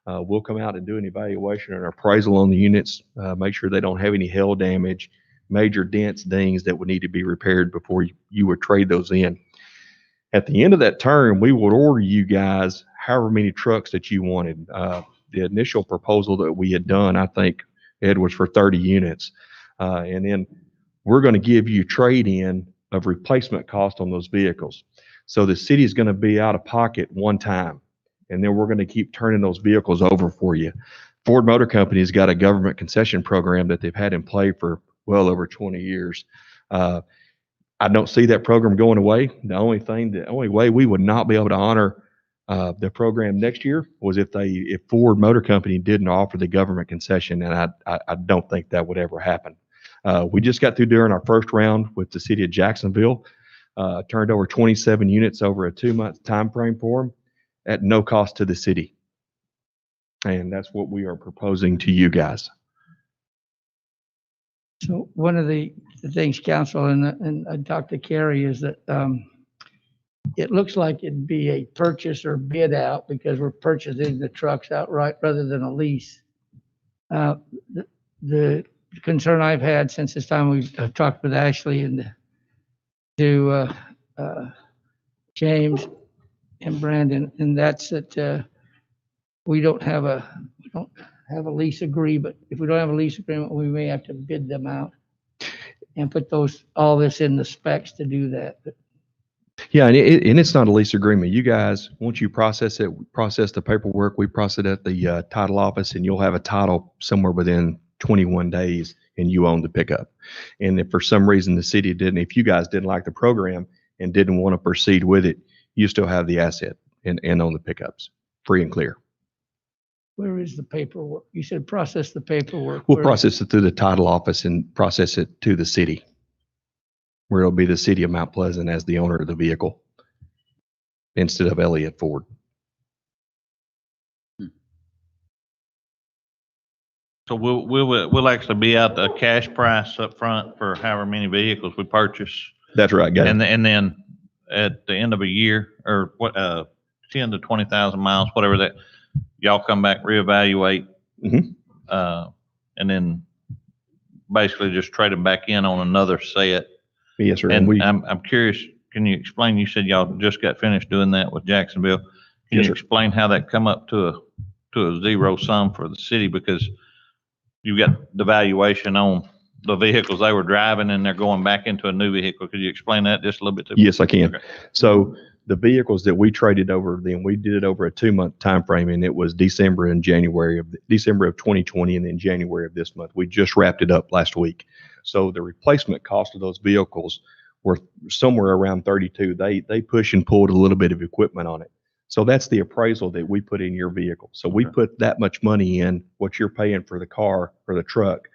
We'll come out and do an evaluation and appraisal on the units, make sure they don't have any hail damage, major dents, dings that would need to be repaired before you would trade those in. At the end of that term, we would order you guys however many trucks that you wanted. The initial proposal that we had done, I think, Ed, was for 30 units. And then we're going to give you trade-in of replacement cost on those vehicles. So the city is going to be out of pocket one time, and then we're going to keep turning those vehicles over for you. Ford Motor Company has got a government concession program that they've had in play for well over 20 years. I don't see that program going away. The only way we would not be able to honor the program next year was if Ford Motor Company didn't offer the government concession, and I don't think that would ever happen. We just got through during our first round with the city of Jacksonville, turned over 27 units over a 2-month time frame for them at no cost to the city. And that's what we are proposing to you guys. So one of the things, Council, and I talked to Carrie, is that it looks like it'd be a purchase or bid out because we're purchasing the trucks outright rather than a lease. The concern I've had since this time we've talked with Ashley and to James and Brandon, and that's that we don't have a lease agreement. If we don't have a lease agreement, we may have to bid them out and put all this in the specs to do that. But yeah, and it's not a lease agreement. You guys, once you process it, process the paperwork, we process it at the title office, and you'll have a title somewhere within 21 days, and you own the pickup. And if for some reason the city if you guys didn't like the program and didn't want to proceed with it, you still have the asset and own the pickups, free and clear. where is the paperwork? You said process the paperwork. We'll process it through the title office and process it to the city, where it'll be the city of Mount Pleasant as the owner of the vehicle instead of Elliott Ford. So we'll actually be out the cash price up front for however many vehicles we purchase. That's right, got it. And then at the end of a year or 10 to 20,000 miles, whatever that, y'all come back, reevaluate, and then basically just trade them back in on another set. Yes, sir. And I'm curious, can you explain, you said y'all just got finished doing that with Jacksonville. Can Yes, you sir. explain how that come up to a zero sum for the city? Because you got the valuation on the vehicles they were driving and they're going back into a new vehicle. Could you explain that just a little bit to me? Yes, I can. Okay. So the vehicles that we traded over, then we did it over a 2-month time frame, and it was December of 2020, and then January of this month. We just wrapped it up last week. So the replacement cost of those vehicles were somewhere around 32. They push and pulled a little bit of equipment on it. So that's the appraisal that we put in your vehicle. So we put that much money in what you're paying for the car or the truck.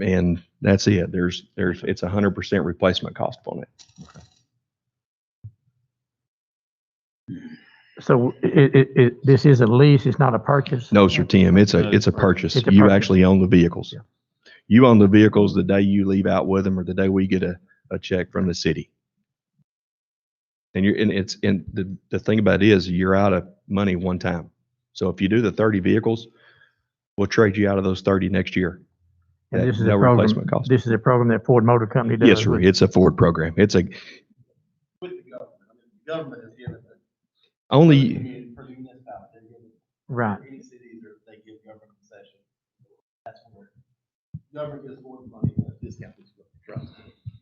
And that's it. It's 100% replacement cost on it. So this is a lease, it's not a purchase? No, sir, Tim, it's a purchase. It's a You purchase. actually own the vehicles. Yeah. You own the vehicles the day you leave out with them or the day we get a check from the city. And the thing about it is you're out of money one time. So if you do the 30 vehicles, we'll trade you out of those 30 next year. And this is No a program, replacement cost. this is a program that Ford Motor Company does? Yes, sir. with- It's a Ford program. It's a With the government. I mean, the government is given it. only, For the municipality, they're given. Right. Any cities, they give government concession. That's where government gives Ford money, and a discount is what the trust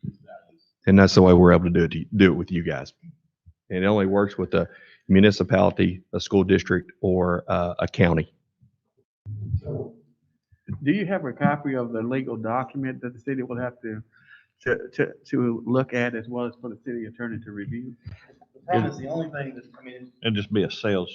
is values. and that's the way we're able to do it with you guys. And it only works with a municipality, a school district, or a county. Do you have a copy of the legal document that the city will have to look at, as well as for the city attorney to review? The problem is the only thing that, I mean, It'd just be a sales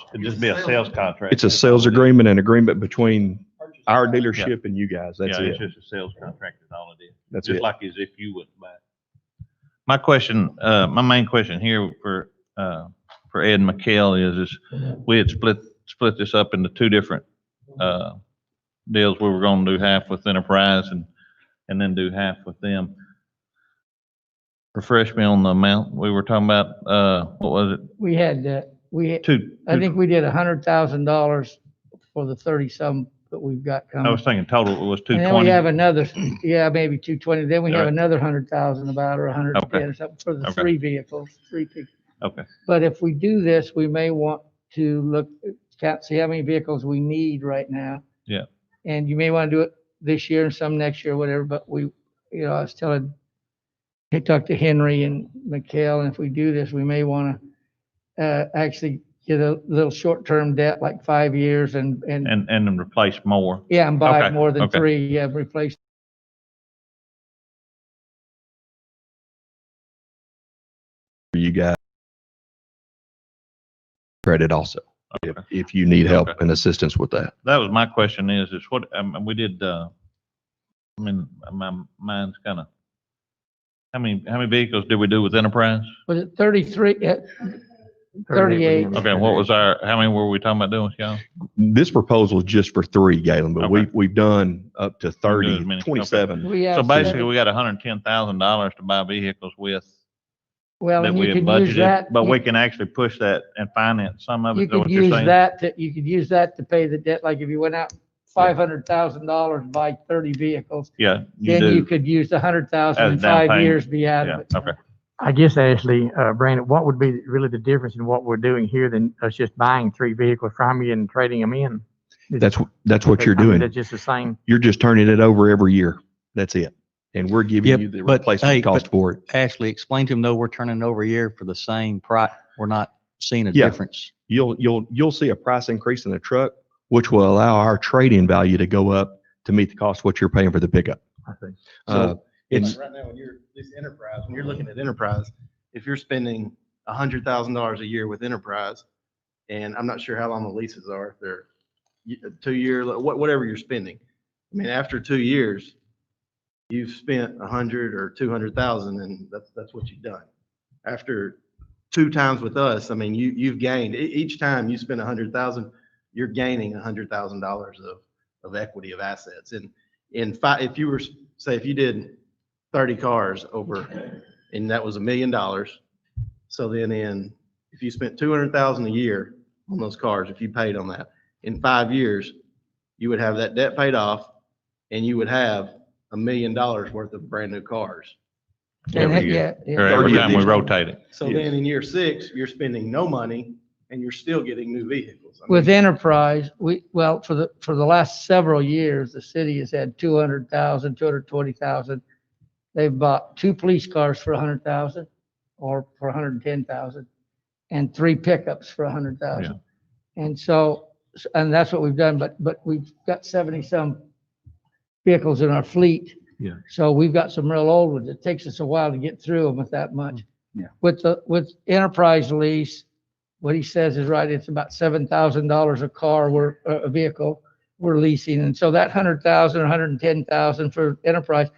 contract. It's a sales agreement, an agreement between our dealership and you guys. That's Yeah, it. it's just a sales contract is all it is. That's Just it. like as if you wouldn't buy it. My question, my main question here for Ed and McHale is we had split this up into two different, deals. We were gonna do half with Enterprise and then do half with them. Refresh me on the amount we were talking about, what was it? we had, Two. I think we did $100,000 for the 30-some that we've got I was coming. thinking total it was And then we 220. have another, yeah, maybe 220. Then we have Right. another 100,000 about, or 110 Okay. or something for the Okay. 3 vehicles, 3 people. Okay, But if we do this, we may want to look, see how many vehicles we need right now. Yeah. And you may want to do it this year and some next year, whatever, but I was telling, I talked to Henry and Mikhail, and if we do this, we may want to actually get a little short-term debt, like 5 years and and replace more. yeah, and buy Okay, more than okay. 3, yeah, replace. You guys credit also, if you need help Okay. and assistance with that. That was my question is what, we did, I mean, my mind's kind of, how many vehicles did we do with Enterprise? Was it 33, 38? Okay, and what was how many were we talking about doing, Scott? This proposal is just for 3, Galen, but Okay. we've done up to as 30, many. Okay. 27. We have So basically, seven- we got $110,000 to buy vehicles with Well, that and we you have could use budgeted, that. but we can actually push that and finance some of it. You Is that could what you're use saying? that, you could use that to pay the debt, like if you went out $500,000, buy 30 vehicles, Yeah, you then you do. could use 100,000 As in down 5 payment. years, be out of Yeah, it. okay. I guess, Ashley, Brandon, what would be really the difference in what we're doing here than us just buying 3 vehicles from you and trading them in? That's what you're I mean, doing. That's just the same. You're just turning it over every year. That's it. And we're giving Yep, you the but, replacement hey, cost but- for it. Ashley, explain to them, though, we're turning it over a year for the same price. We're not seeing a Yeah. difference. You'll see a price increase in the truck, which will allow our trade-in value to go up to meet the cost of what you're paying for the pickup. I see. Uh, it's, Right now, when you're, this enterprise, when you're looking at enterprise, if you're spending $100,000 a year with enterprise, and I'm not sure how long the leases are, if they're 2-year, whatever you're spending. I mean, after 2 years, you've spent 100 or 200,000, and that's what you've done. After 2 times with us, I mean, you've gained, each time you spend 100,000, you're gaining $100,000 of equity of assets. And if you were, say, if you did 30 cars over, and that was $1 million. So then if you spent 200,000 a year on those cars, if you paid on that, in 5 years, you would have that debt paid off, and you would have $1 million worth of brand new cars. And Every it- year. yeah, Or yeah. every 30 time we additional. rotate it. So Yes. then in year 6, you're spending no money, and you're still getting new vehicles. I mean, With enterprise, well, for the last several years, the city has had 200,000, 220,000. They've bought 2 police cars for 100,000 or for 110,000 and 3 pickups for 100,000. And so, and that's what we've done, but we've got 70-some vehicles in our fleet. Yeah. So we've got some real old ones. It takes us a while to get through them with that much. Yeah. With enterprise lease, what he says is right. It's about $7,000 a car, a vehicle we're leasing. And so that 100,000 or 110,000 for enterprise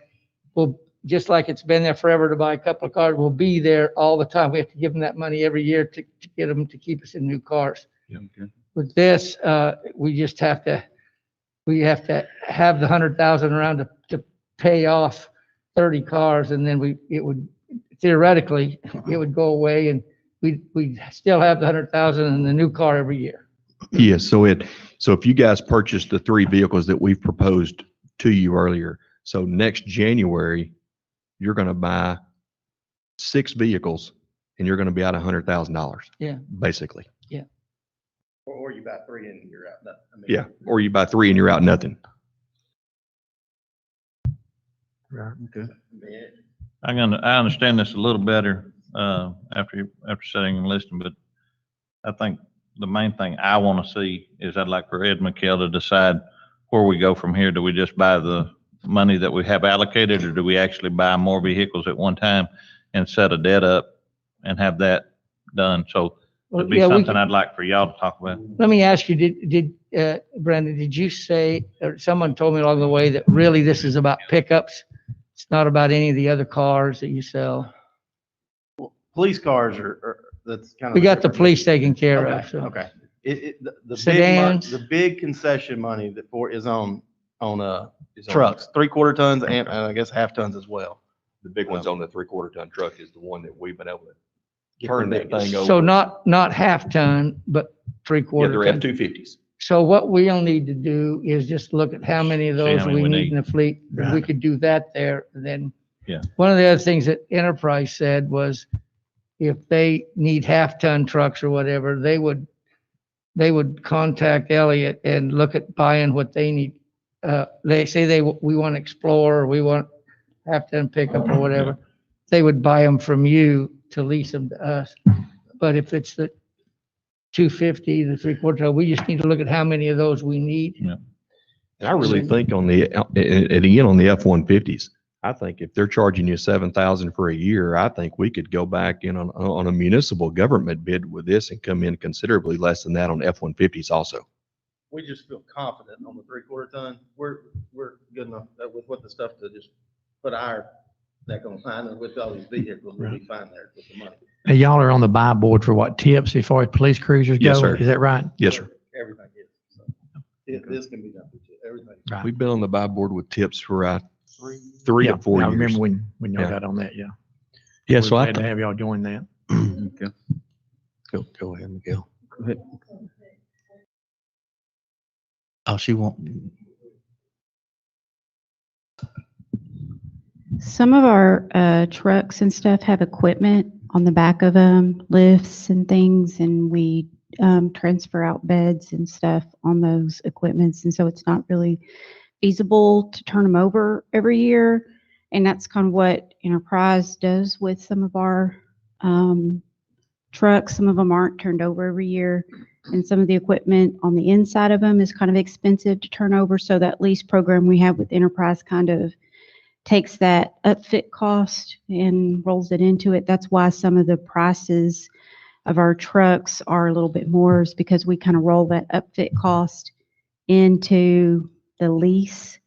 will, just like it's been there forever to buy a couple of cars, will be there all the time. We have to give them that money every year to get them to keep us in new cars. With this, we just have to have the 100,000 around to pay off 30 cars, and then it would theoretically, it would go away, and we'd still have the 100,000 in the new car every year. yes, so if you guys purchase the 3 vehicles that we've proposed to you earlier, so next January, you're going to buy 6 vehicles and you're going to be out $100,000. Yeah. Basically. Or you buy 3 and you're out. I mean, Yeah. Or you buy 3 and you're out nothing. Right. Okay. I understand this a little better, after sitting and listening, but I think the main thing I want to see is I'd like for Ed McKell to decide where we go from here. Do we just buy the money that we have allocated, or do we actually buy more vehicles at one time and set a debt up and have that done? So it'd be Yeah, something I'd like for y'all to talk about. let me ask you, Brandon, did you say, or someone told me along the way that really this is about pickups? It's not about any of the other cars that you sell? Police cars are that's kind of. We a got the different- police taken care of, Okay, so. okay. The Sedans. the big concession money is on trucks, 3/4 tons and I guess half tons as well. The big one's on the 3/4 ton truck is the one that we've been able to Get turn the that biggest. thing over. So not half ton, but Yeah, 3/4 they're ton. F-250s. So what we'll need to do is just look at how many of See those how many we we need need. in the fleet. And we could do that there. And then Yeah. one of the other things that Enterprise said was if they need half-ton trucks or whatever, they would contact Elliott and look at buying what they need. They say we want Explorer, we want half-ton pickup or whatever. They would buy them from you to lease them to us. But if it's the 250, the 3/4 ton, we just need to look at how many of those we need. And I really think on the, and again, on the F-150s, I think if they're charging you 7,000 for a year, I think we could go back in on a municipal government bid with this and come in considerably less than that on F-150s also. We just feel confident on the 3/4 ton. We're good enough with what the stuff to just put our neck on the line, and with all these vehicles, we'll be fine there with the money. Now, y'all are on the buy board for what, tips as far as police cruisers go? Yes, sir. Is that right? Yes, sir. Everything is. So this can be done for everything. Right. We've been on the buy board with tips for 3 Yeah, to 4 I years. remember when y'all Yeah. got on that, yeah. Yeah, We're so I, glad to have y'all join that. Go ahead, Miguel. oh, she won't, Some of our trucks and stuff have equipment on the back of them, lifts and things, and we transfer out beds and stuff on those equipments. And so it's not really feasible to turn them over every year. And that's kind of what Enterprise does with some of our trucks. Some of them aren't turned over every year. And some of the equipment on the inside of them is kind of expensive to turn over. So that lease program we have with Enterprise kind of takes that upfit cost and rolls it into it. That's why some of the prices of our trucks are a little bit more, is because we kind of roll that upfit cost into the lease.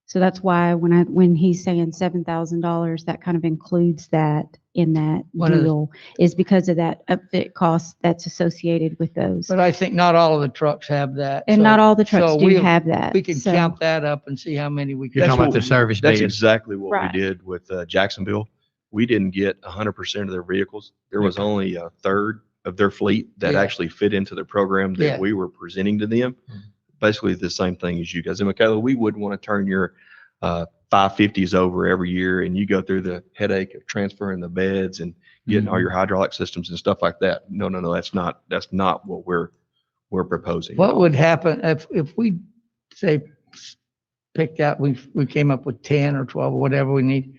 So that's why when he's saying $7,000, that kind of includes that in that deal, is because of that upfit cost that's associated with those. But I think not all of the trucks have that. And So- not all the trucks so do we- have that. We can So- count that up and see how many we You're can. talking about the service That's beds. exactly what Right. we did with Jacksonville. We didn't get 100% of their vehicles. There was only a third of their fleet that Yeah. actually fit into the program that Yeah. we were presenting to them. Basically the same thing as you guys. And Michaela, we wouldn't want to turn your 550s over every year and you go through the headache of transferring the beds and getting all your hydraulic systems and stuff like that. No, that's not what we're proposing. What would happen if we say picked out, we came up with 10 or 12 or whatever we need,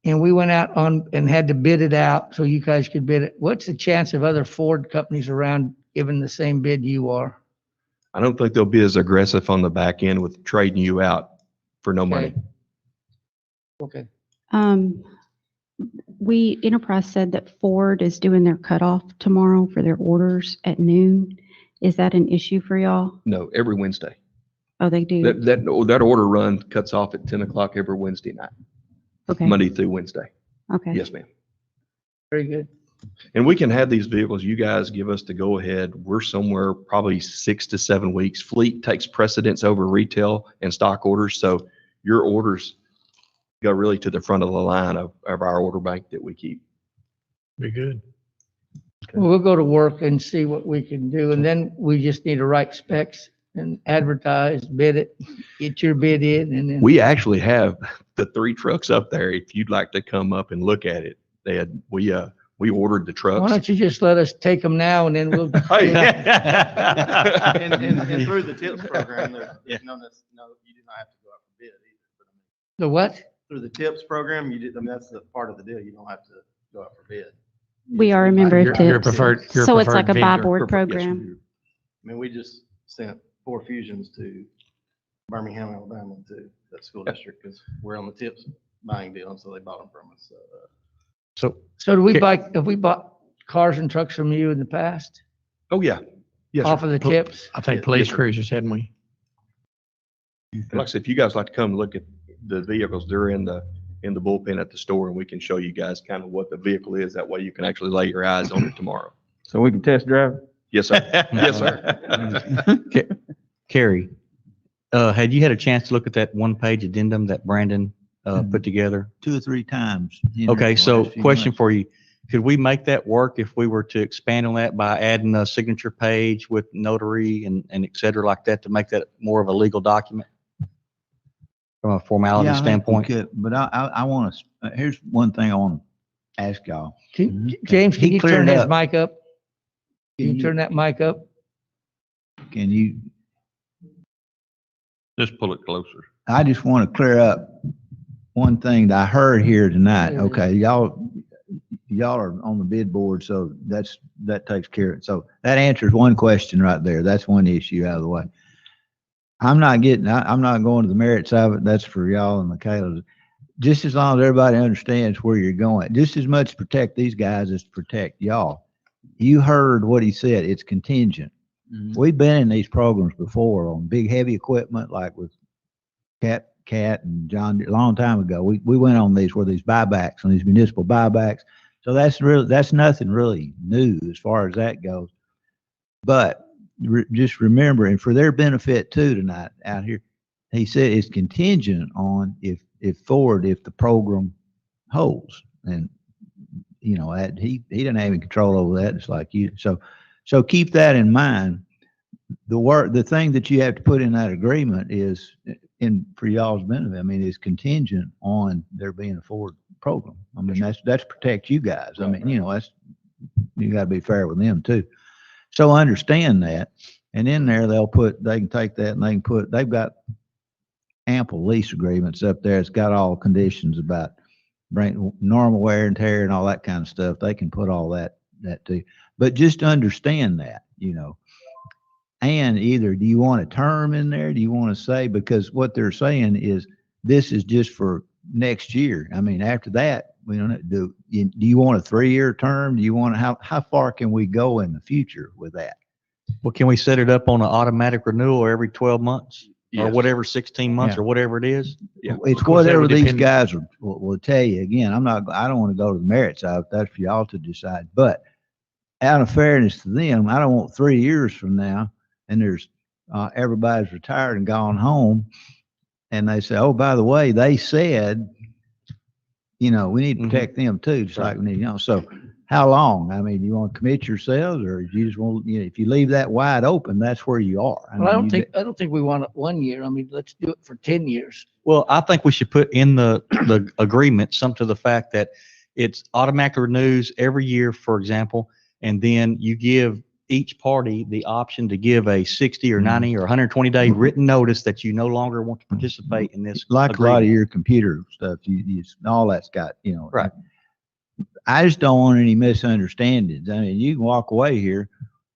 and we went out on and had to bid it out so you guys could bid it? What's the chance of other Ford companies around giving the same bid you are? I don't think they'll be as aggressive on the back end with trading you out for no money. Okay. Enterprise said that Ford is doing their cutoff tomorrow for their orders at noon. Is that an issue for y'all? No, every Wednesday. Oh, they do? That order run cuts off at 10 o'clock every Wednesday night, Okay, Monday through Wednesday. okay. Yes, ma'am. Very good. And we can have these vehicles. You guys give us the go ahead. We're somewhere probably 6 to 7 weeks. Fleet takes precedence over retail and stock orders. So your orders go really to the front of the line of our order bank that we keep. Be good. Well, we'll go to work and see what we can do, and then we just need to write specs and advertise, bid it, get your bid in, and then. We actually have the 3 trucks up there. If you'd like to come up and look at it, we ordered the Why trucks. don't you just let us take them now and then we'll. And through the tips program, no, you do not have to go out for bid either. But I mean, The what? through the tips program, that's the part of the deal. You don't have to go out for bid. We are a member of Your TIPS. preferred. your So it's like preferred a buy vendor. board Yes, program. I mean, we just sent 4 fusions to Birmingham, Alabama, to that school district because we're on the tips buying deal, and so they bought them from us. So, So have we bought cars and trucks from you in the past? Oh, yeah. Yes, Off sir. of the tips? I think Yeah, police yes, sir. cruisers, hadn't we? Like I said, if you guys like to come look at the vehicles, they're in the bullpen at the store, and we can show you guys kind of what the vehicle is. That way you can actually lay your eyes on it tomorrow. So we can test drive it? Yes, sir. Yes, sir. Carrie, had you had a chance to look at that one-page addendum that Brandon put together? 2 or 3 times. Okay, so question for you. could we make that work if we were to expand on that by adding a signature page with notary and et cetera like that to make that more of a legal document? From a formality Yeah, I think we standpoint? could, but I want to, here's one thing I want to ask y'all. James, can He you cleared turn his up. mic up? Can Can you turn that mic up? Can you, Just pull it closer. I just want to clear up one thing that I heard here tonight. There it is. Okay, y'all are on the bid board, so that takes care of it. So that answers one question right there. That's one issue out of the way. I'm not going to the merits of it. That's for y'all and Michaela. Just as long as everybody understands where you're going, just as much to protect these guys as to protect y'all. You heard what he said. It's contingent. We've been in these programs before on big heavy equipment, like with Cat and John Deere, a long time ago. We went on these buybacks, on these municipal buybacks. So that's nothing really new as far as that goes. But just remember, and for their benefit too tonight out here, he said it's contingent on if the program holds. And he doesn't have any control over that. It's like you. So keep that in mind. The thing that you have to put in that agreement is for y'all's benefit. I mean, it's contingent on there being a forward program. I mean, that's protect you guys. I mean, you got to be fair with them too. So understand that. And in there, they can take that and they've got ample lease agreements up there. It's got all conditions about normal wear and tear and all that kind of stuff. They can put all that too. But just understand that, and either do you want a term in there? Do you want to say, because what they're saying is this is just for next year. I mean, after that, we don't do you want a 3-year term? Do you want how far can we go in the future with that? Well, can we set it up on an automatic renewal every 12 months? Or Yes. whatever, 16 months or whatever it is? Yeah. It's Of course, that whatever would these depend- guys will tell you. Again, I don't want to go to the merits of it. That's for y'all to decide. But out of fairness to them, I don't want 3 years from now and there's everybody's retired and gone home, and they say, oh, by the way, they said, we need to protect them too, just like we need, so how long? I mean, you want to commit yourselves, or you just want, if you leave that wide open, that's where you are. Well, I mean, don't think we want it 1 year. I mean, let's do it for 10 years. Well, I think we should put in the agreement some to the fact that it's automatic renews every year, for example, and then you give each party the option to give a 60 or 90 or 120-day written notice that you no longer want to participate in this. like a lot of agreement. your computer stuff, all that's got, Right. I just don't want any misunderstandings. I mean, you can walk away here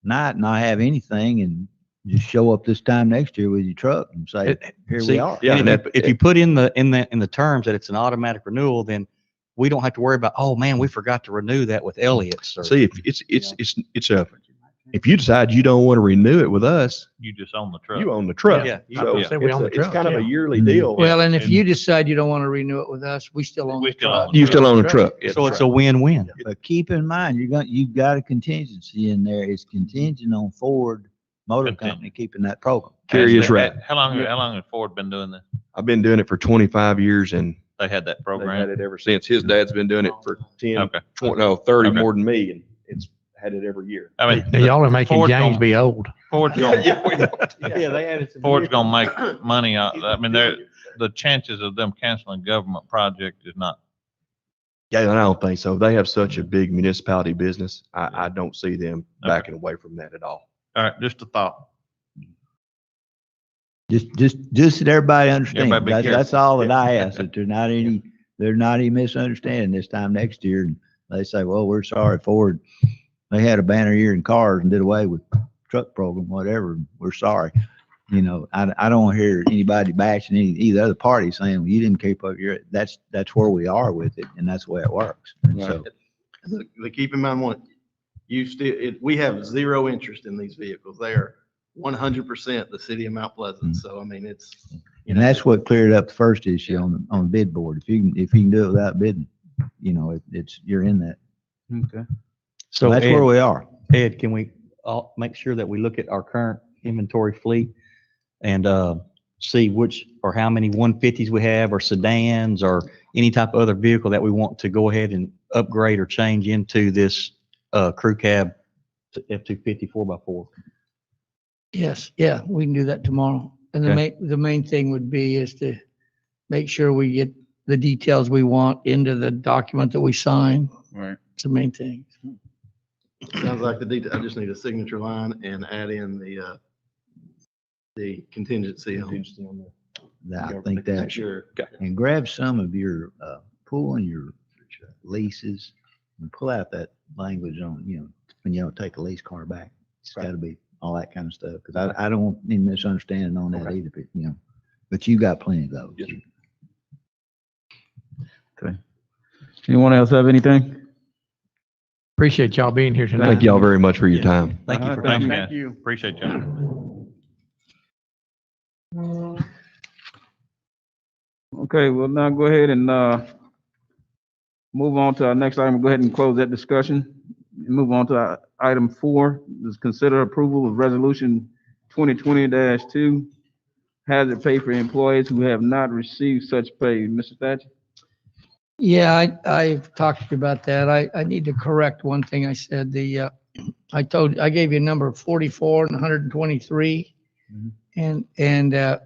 not have anything and just show up this time next year with your truck and say, here we See, are. Yeah, and and if you put in the terms that it's an automatic renewal, then we don't have to worry about, oh man, we forgot to renew that with Elliott's. See, if you decide you don't want to renew it with us, You just own the truck. you own the truck. Yeah, So yeah. Say we own the it's truck, kind of a yeah. yearly deal. Well, and if And you decide you don't want to renew it with us, we still own We the still truck. own the You still own the truck. So it's a win-win. But keep in mind, you've got a contingency in there. It's contingent on Ford Motor Contingent. Company keeping that program. Kerry is right. How long has Ford been doing this? I've been doing it for 25 years and They had that they've had program? it ever since. His dad's been doing it for 10, Okay. 20, no, 30 Okay. more than me, and it's had it every year. I mean, Now, y'all are making Ford's James gonna- be old. Ford's gonna, Yeah, they added some. Ford's gonna make money out, I mean, the chances of them canceling government project is not, Yeah, I don't think so. They have such a big municipality business. I don't see them backing away from that at all. all right, just a thought. Just that everybody understands. Everybody be That's careful. all that I ask, that there's not any misunderstanding this time next year. And they say, well, we're sorry, Ford, they had a banner year in cars and did away with truck program, whatever. We're sorry. I don't want to hear anybody bashing either other party saying, well, you didn't keep up that's where we are with it. And that's the way it works. And so, But keep in mind one, we have zero interest in these vehicles. They are 100% the city of Mount Pleasant. So, I mean, it's, and that's what cleared up the first issue on the bid board. If you can do it without bidding, you're in that. Okay. So So that's where we are. Ed, can we make sure that we look at our current inventory fleet and see which or how many 150s we have or sedans or any type of other vehicle that we want to go ahead and upgrade or change into this crew cab F-250 4x4. Yes, yeah, we can do that tomorrow. And the main thing would be is to make sure we get the details we want into the document that we sign. Right. It's the main thing. Sounds like I just need a signature line and add in the contingency on I think that, sure. and grab some of your, pull in your leases and pull out that language on, when you don't take a lease car back. It's gotta be all that kind of stuff. Cause I don't want any misunderstanding on that either, but, but you got plenty of those. Yes, Okay. Anyone else have anything? Appreciate y'all being here tonight. Thank y'all very much for your time. Thank you for Thank coming. you. Thank you. Appreciate you. Okay, we'll now go ahead and move on to our next item. Go ahead and close that discussion. Move on to item 4, is consider approval of resolution 2020-2, hazard pay for employees who have not received such pay. Mr. Thatcher? Yeah, I've talked to you about that. I need to correct one thing I said. I gave you a number of 44 and 123. And the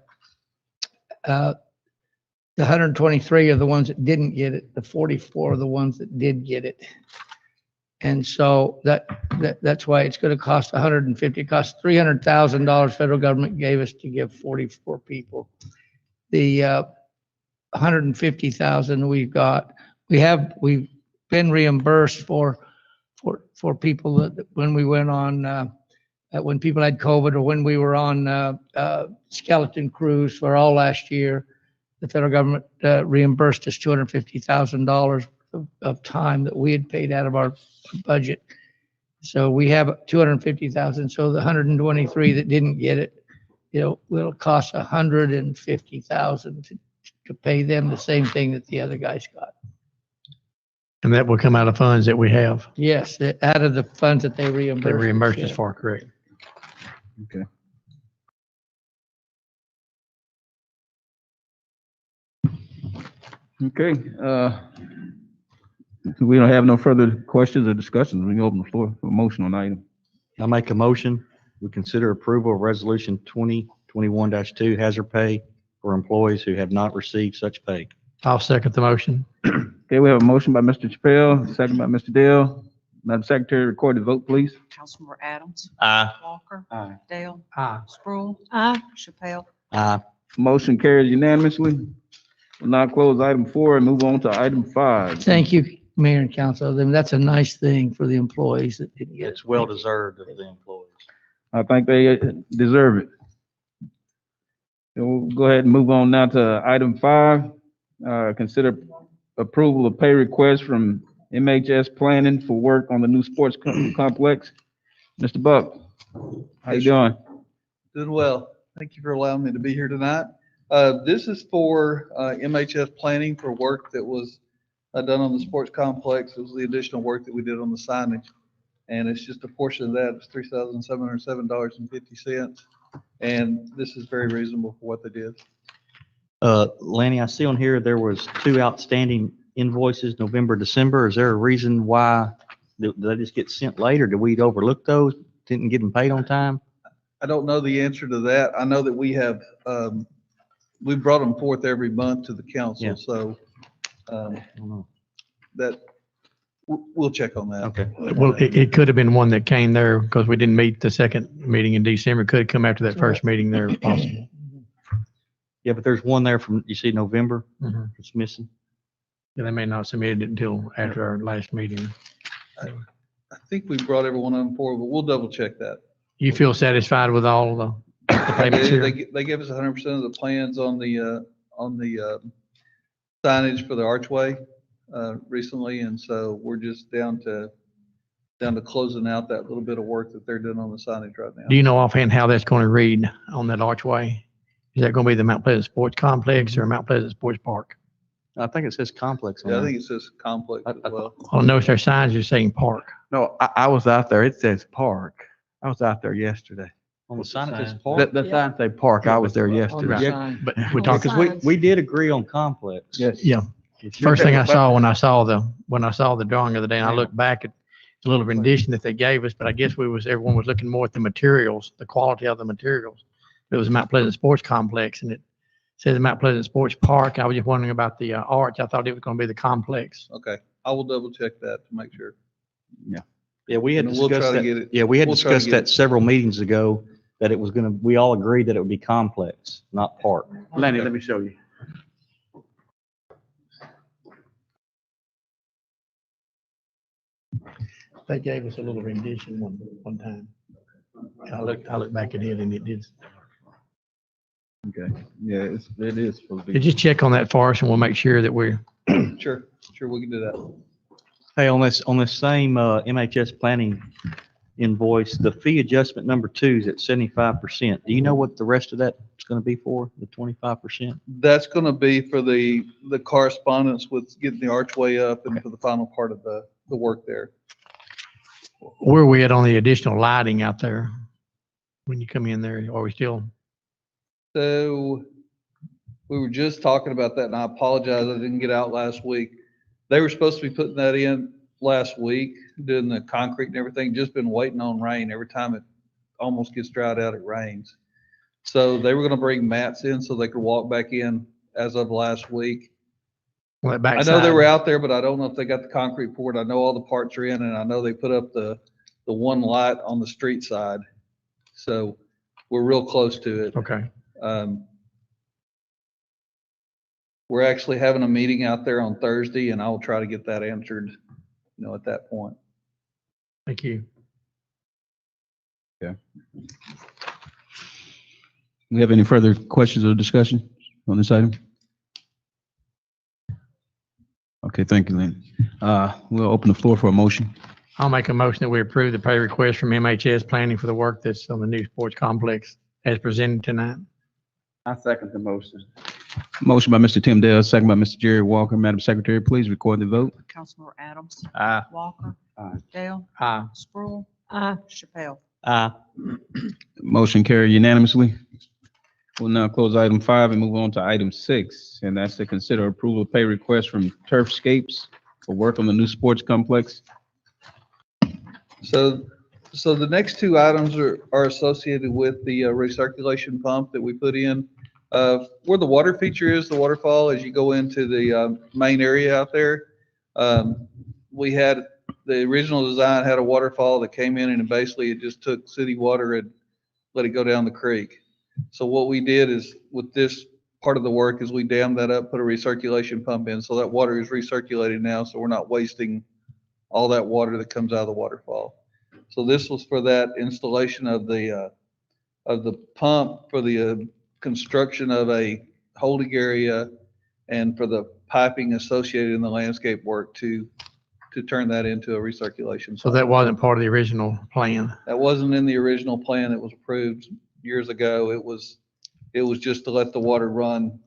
123 are the ones that didn't get it. The 44 are the ones that did get it. And so that's why it's going to cost 150. It costs $300,000 federal government gave us to give 44 people. The 150,000 we've been reimbursed for people that when we went on when people had COVID or when we were on skeleton crews for all last year. The federal government reimbursed us $250,000 of time that we had paid out of our budget. So we have 250,000. So the 123 that didn't get it, will cost 150,000 to pay them the same thing that the other guys got. And that will come out of funds that we have. Yes, out of the funds that they reimbursed. They reimbursed us us for, correct? Okay. Okay, we don't have no further questions or discussions. We can open the floor for a motion on the item. I make a motion. We consider approval of resolution 2021-2, hazard pay for employees who have not received such pay. I'll second the motion. Okay, we have a motion by Mr. Chappelle, second by Mr. Dale. Madam Secretary, record the vote, please. Councilmember Adams. Aye. Walker. Aye. Dale. Aye. Sproul. Aye. Chappelle. Aye. Motion carries unanimously. We'll now close item 4 and move on to item 5. Thank you, Mayor and Council. I mean, that's a nice thing for the employees that didn't get it. It's well deserved of the employees. I think they deserve it. So we'll go ahead and move on now to item 5. Consider approval of pay request from MHS Planning for work on the new sports complex. Mr. Buck, how you doing? Doing well. Thank you for allowing me to be here tonight. This is for MHS planning for work that was done on the sports complex. It was the additional work that we did on the signage. And it's just a portion of that. It's $3,707.50. And this is very reasonable for what they did. Lanny, I see on here there was 2 outstanding invoices, November, December. Is there a reason why? Did they just get sent later? Did we overlook those? Didn't get them paid on time? I don't know the answer to that. I know that we have, we brought them forth every month to the council. Yeah. So I don't know. that, we'll check on that. Okay. Well, it could have been one that came there because we didn't meet the second meeting in December. Could have come after that first meeting there if possible. Yeah, but there's one there from, you see November, Mhm. it's missing. And they may not submit it until after our last meeting. I think we brought every one of them forward, but we'll double check that. You feel satisfied with all the payments here? They gave us 100% of the plans on the signage for the archway recently, and so we're just down to closing out that little bit of work that they're doing on the signage right now. Do you know offhand how that's going to read on that archway? Is that going to be the Mount Pleasant Sports Complex or Mount Pleasant Sports Park? I think it says complex on Yeah, I there. think it says complex as well. Well, notice their signs are saying park. No, I was out there. It says park. I was out there yesterday. On the sign that says sign? park? The sign say park. I was there On the yesterday. sign. But On we the talked, Because we did agree on complex. Yes. yeah, first thing I saw when I saw the drawing of the day, and I looked back at the little rendition that they gave us, but I guess everyone was looking more at the materials, the quality of the materials. It was Mount Pleasant Sports Complex, and it says Mount Pleasant Sports Park. I was just wondering about the arch. I thought it was going to be the complex. Okay, I will double check that to make sure. Yeah, we had And we'll try discussed to get that. it- Yeah, we had we'll try to discussed get that it. several meetings ago, that it was gonna, we all agreed that it would be complex, not park. Lanny, let me show you. They gave us a little rendition one time. And I looked back at it and it did. Okay, yeah, it is supposed to be. Just check on that for us and we'll make sure that we're, Sure, we can do that. Hey, on this same, MHS planning invoice, the fee adjustment number 2 is at 75%. Do you know what the rest of that is gonna be for, the 25%? That's gonna be for the correspondence with getting the archway up and for the final part of the work there. where are we at on the additional lighting out there? When you come in there, are we still? So we were just talking about that, and I apologize, I didn't get out last week. They were supposed to be putting that in last week, doing the concrete and everything, just been waiting on rain. Every time it almost gets dried out, it rains. So they were gonna bring mats in so they could walk back in as of last week. On that I know they backside? were out there, but I don't know if they got the concrete poured. I know all the parts are in, and I know they put up the one light on the street side. So we're real close to it. Okay. We're actually having a meeting out there on Thursday, and I will try to get that answered, at that point. Thank you. We have any further questions or discussion on this item? Okay, thank you, Lynn. We'll open the floor for a motion. I'll make a motion that we approve the pay request from MHS Planning for the work that's on the new sports complex as presented tonight. I second the motion. Motion by Mr. Tim Dale, second by Mr. Jerry Walker. Madam Secretary, please record the vote. Councilmember Adams. Aye. Walker. Aye. Dale. Aye. Sproul. Chappelle. Aye. Motion carried unanimously. We'll now close item 5 and move on to item 6, and that's to consider approval of pay request from Turfscapes for work on the new sports complex. So the next two items are associated with the recirculation pump that we put in. Where the water feature is, the waterfall, as you go into the main area out there. We had, the original design had a waterfall that came in and basically it just took city water and let it go down the creek. So what we did is with this part of the work is we dammed that up, put a recirculation pump in, so that water is recirculating now, so we're not wasting all that water that comes out of the waterfall. So this was for that installation of the pump for the construction of a holding area and for the piping associated in the landscape work to turn that into a recirculation. So that wasn't part of the original plan. That wasn't in the original plan that was approved years ago. It was just to let the water run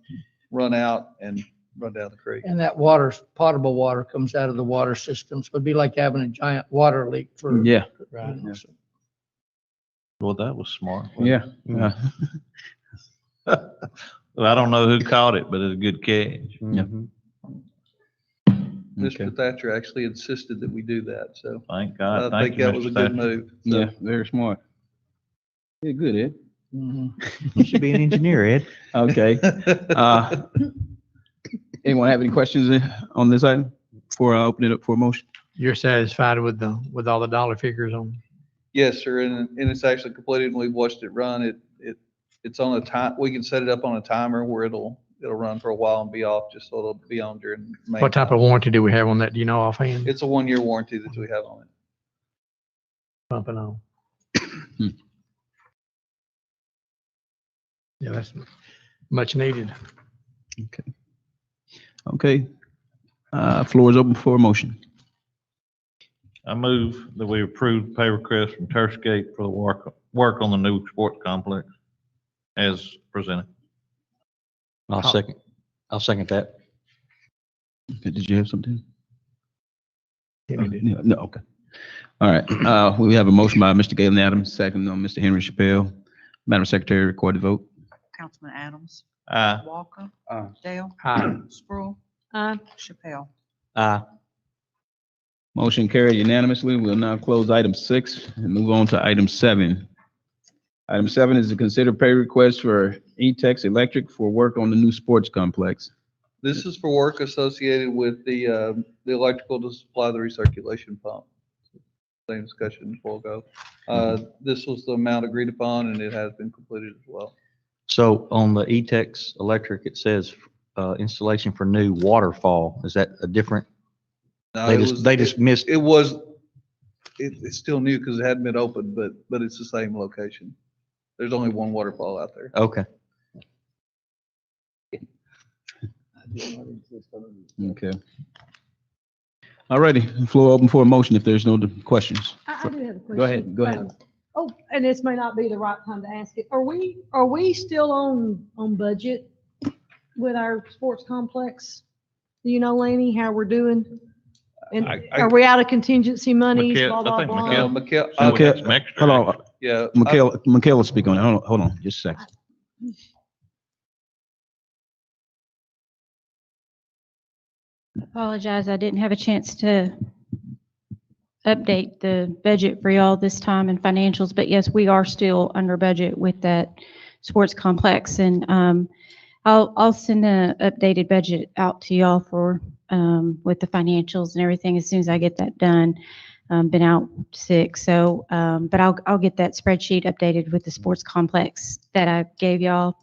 out and run down the creek. And that water, potable water comes out of the water systems. It'd be like having a giant water leak for. Yeah, Right. Yeah. Well, that was smart. yeah. Well, I don't know who caught it, but it's a good catch. Yeah. Mhm. Mr. Okay. Thatcher actually insisted that we do that, so Thank I God. Thank think you, that was a Mr. good Thatcher. move. So, Yeah, very smart. Yeah, good, Ed. You should be an engineer, Ed. Okay. Anyone have any questions on this item before I open it up for a motion? You're satisfied with all the dollar figures on? Yes, sir, and it's actually completed, and we've watched it run. It's on a time, we can set it up on a timer where it'll run for a while and be off, just so it'll be on during. main What type time. of warranty do we have on that? Do you know offhand? It's a 1-year warranty that we have on it. Pumping on. Hmm. Yeah, that's much needed. Okay. Floor is open for a motion. I move that we approve pay request from Turfscape for the work on the new sports complex as presented. I'll second that. Okay, did you have something? Yeah, you did. No, okay. All right. We have a motion by Mr. Galen Adams, second on Mr. Henry Chappelle. Madam Secretary, record the vote. Councilman Adams, Aye. Walker, Aye. Dale, Aye. Sproul, Chappelle. Aye. Motion carried unanimously. We'll now close item 6 and move on to item 7. Item 7 is to consider pay request for ETEX Electric for work on the new sports complex. This is for work associated with the electrical to supply the recirculation pump. Same discussion before ago. This was the amount agreed upon and it has been completed as well. So on the ETEX Electric, it says installation for new waterfall. Is that a different? No, They it just, was- they just missed. It's still new because it hadn't been opened, but it's the same location. There's only one waterfall out there. Okay. Okay. All righty, floor open for a motion if there's no questions. I do have a question. Go ahead, go ahead. Oh, and this may not be the right time to ask it. Are we still on budget with our sports complex? Do you know, Laney, how we're doing? And are we out of contingency monies, Mikhail- blah, I blah, think blah? Mikhail- Mikhail, So we got some extra, Hold on, yeah. Mikhail will speak on it. Hold on, just a second. Apologize, I didn't have a chance to update the budget for y'all this time in financials, but yes, we are still under budget with that sports complex. And I'll send an updated budget out to y'all for, with the financials and everything as soon as I get that done. Been out sick, so, but I'll get that spreadsheet updated with the sports complex that I gave y'all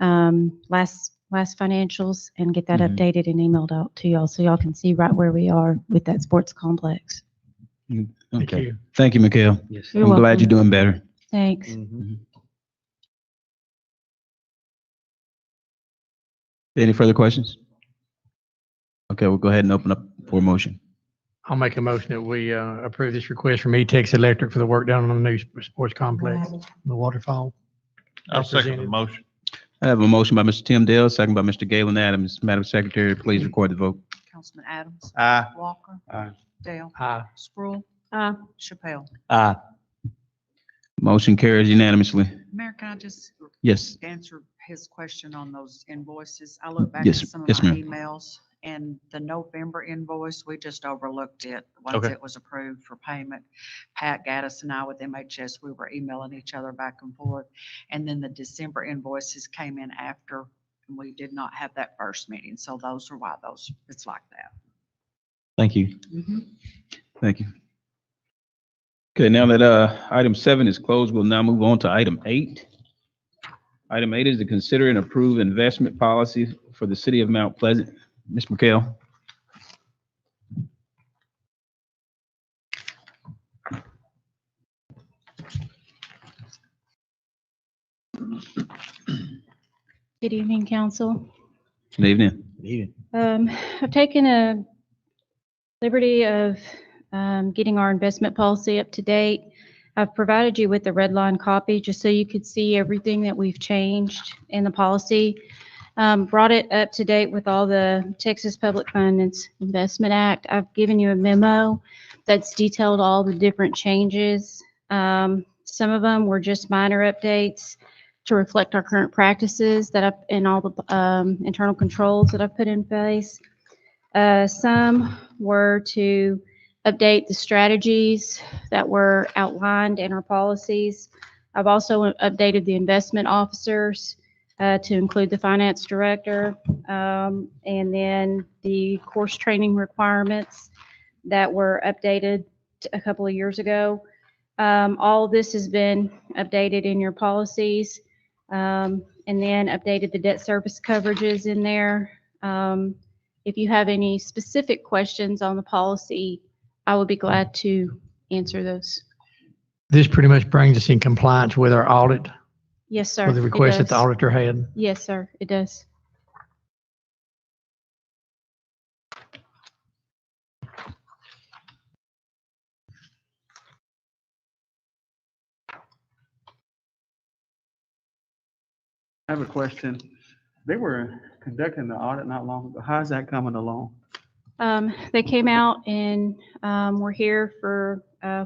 last financials and get that Mhm. updated and emailed out to y'all so y'all can see right where we are with that sports complex. Thank Okay, you. thank you, Mikhail. Yes. You're I'm glad welcome. you're doing better. Thanks. Mhm. Any further questions? Okay, we'll go ahead and open up for a motion. I'll make a motion that we approve this request from ETEX Electric for the work done on the new sports complex, the waterfall. I'll As second the presented. motion. I have a motion by Mr. Tim Dale, second by Mr. Galen Adams. Madam Secretary, please record the vote. Councilman Adams, Aye. Walker, Aye. Dale, Aye. Sproul, Chappelle. Aye. Motion carries unanimously. Mayor, can I just Yes. answer his question on those invoices? I looked back at Yes, some of yes, my ma'am. emails and the November invoice, we just overlooked it once Okay. it was approved for payment. Pat Gaddis and I with MHS, we were emailing each other back and forth. And then the December invoices came in after, and we did not have that first meeting. So those are why it's like that. Thank you. Thank you. Okay, now that item 7 is closed, we'll now move on to item 8. Item 8 is to consider and approve investment policy for the city of Mount Pleasant. Ms. McHale. Good evening, council. Good evening. I've taken a liberty of getting our investment policy up to date. I've provided you with a red line copy just so you could see everything that we've changed in the policy. Brought it up to date with all the Texas Public Finance Investment Act. I've given you a memo that's detailed all the different changes. Some of them were just minor updates to reflect our current practices and all the internal controls that I've put in place. Some were to update the strategies that were outlined in our policies. I've also updated the investment officers to include the finance director, and then the course training requirements that were updated a couple of years ago. All of this has been updated in your policies, and then updated the debt service coverages in there. If you have any specific questions on the policy, I would be glad to answer those. This pretty much brings us in compliance with our audit, Yes, sir. with the it request that the does. auditor had. Yes, sir, it does. I have a question. They were conducting the audit not long ago. How's that coming along? They came out and were here for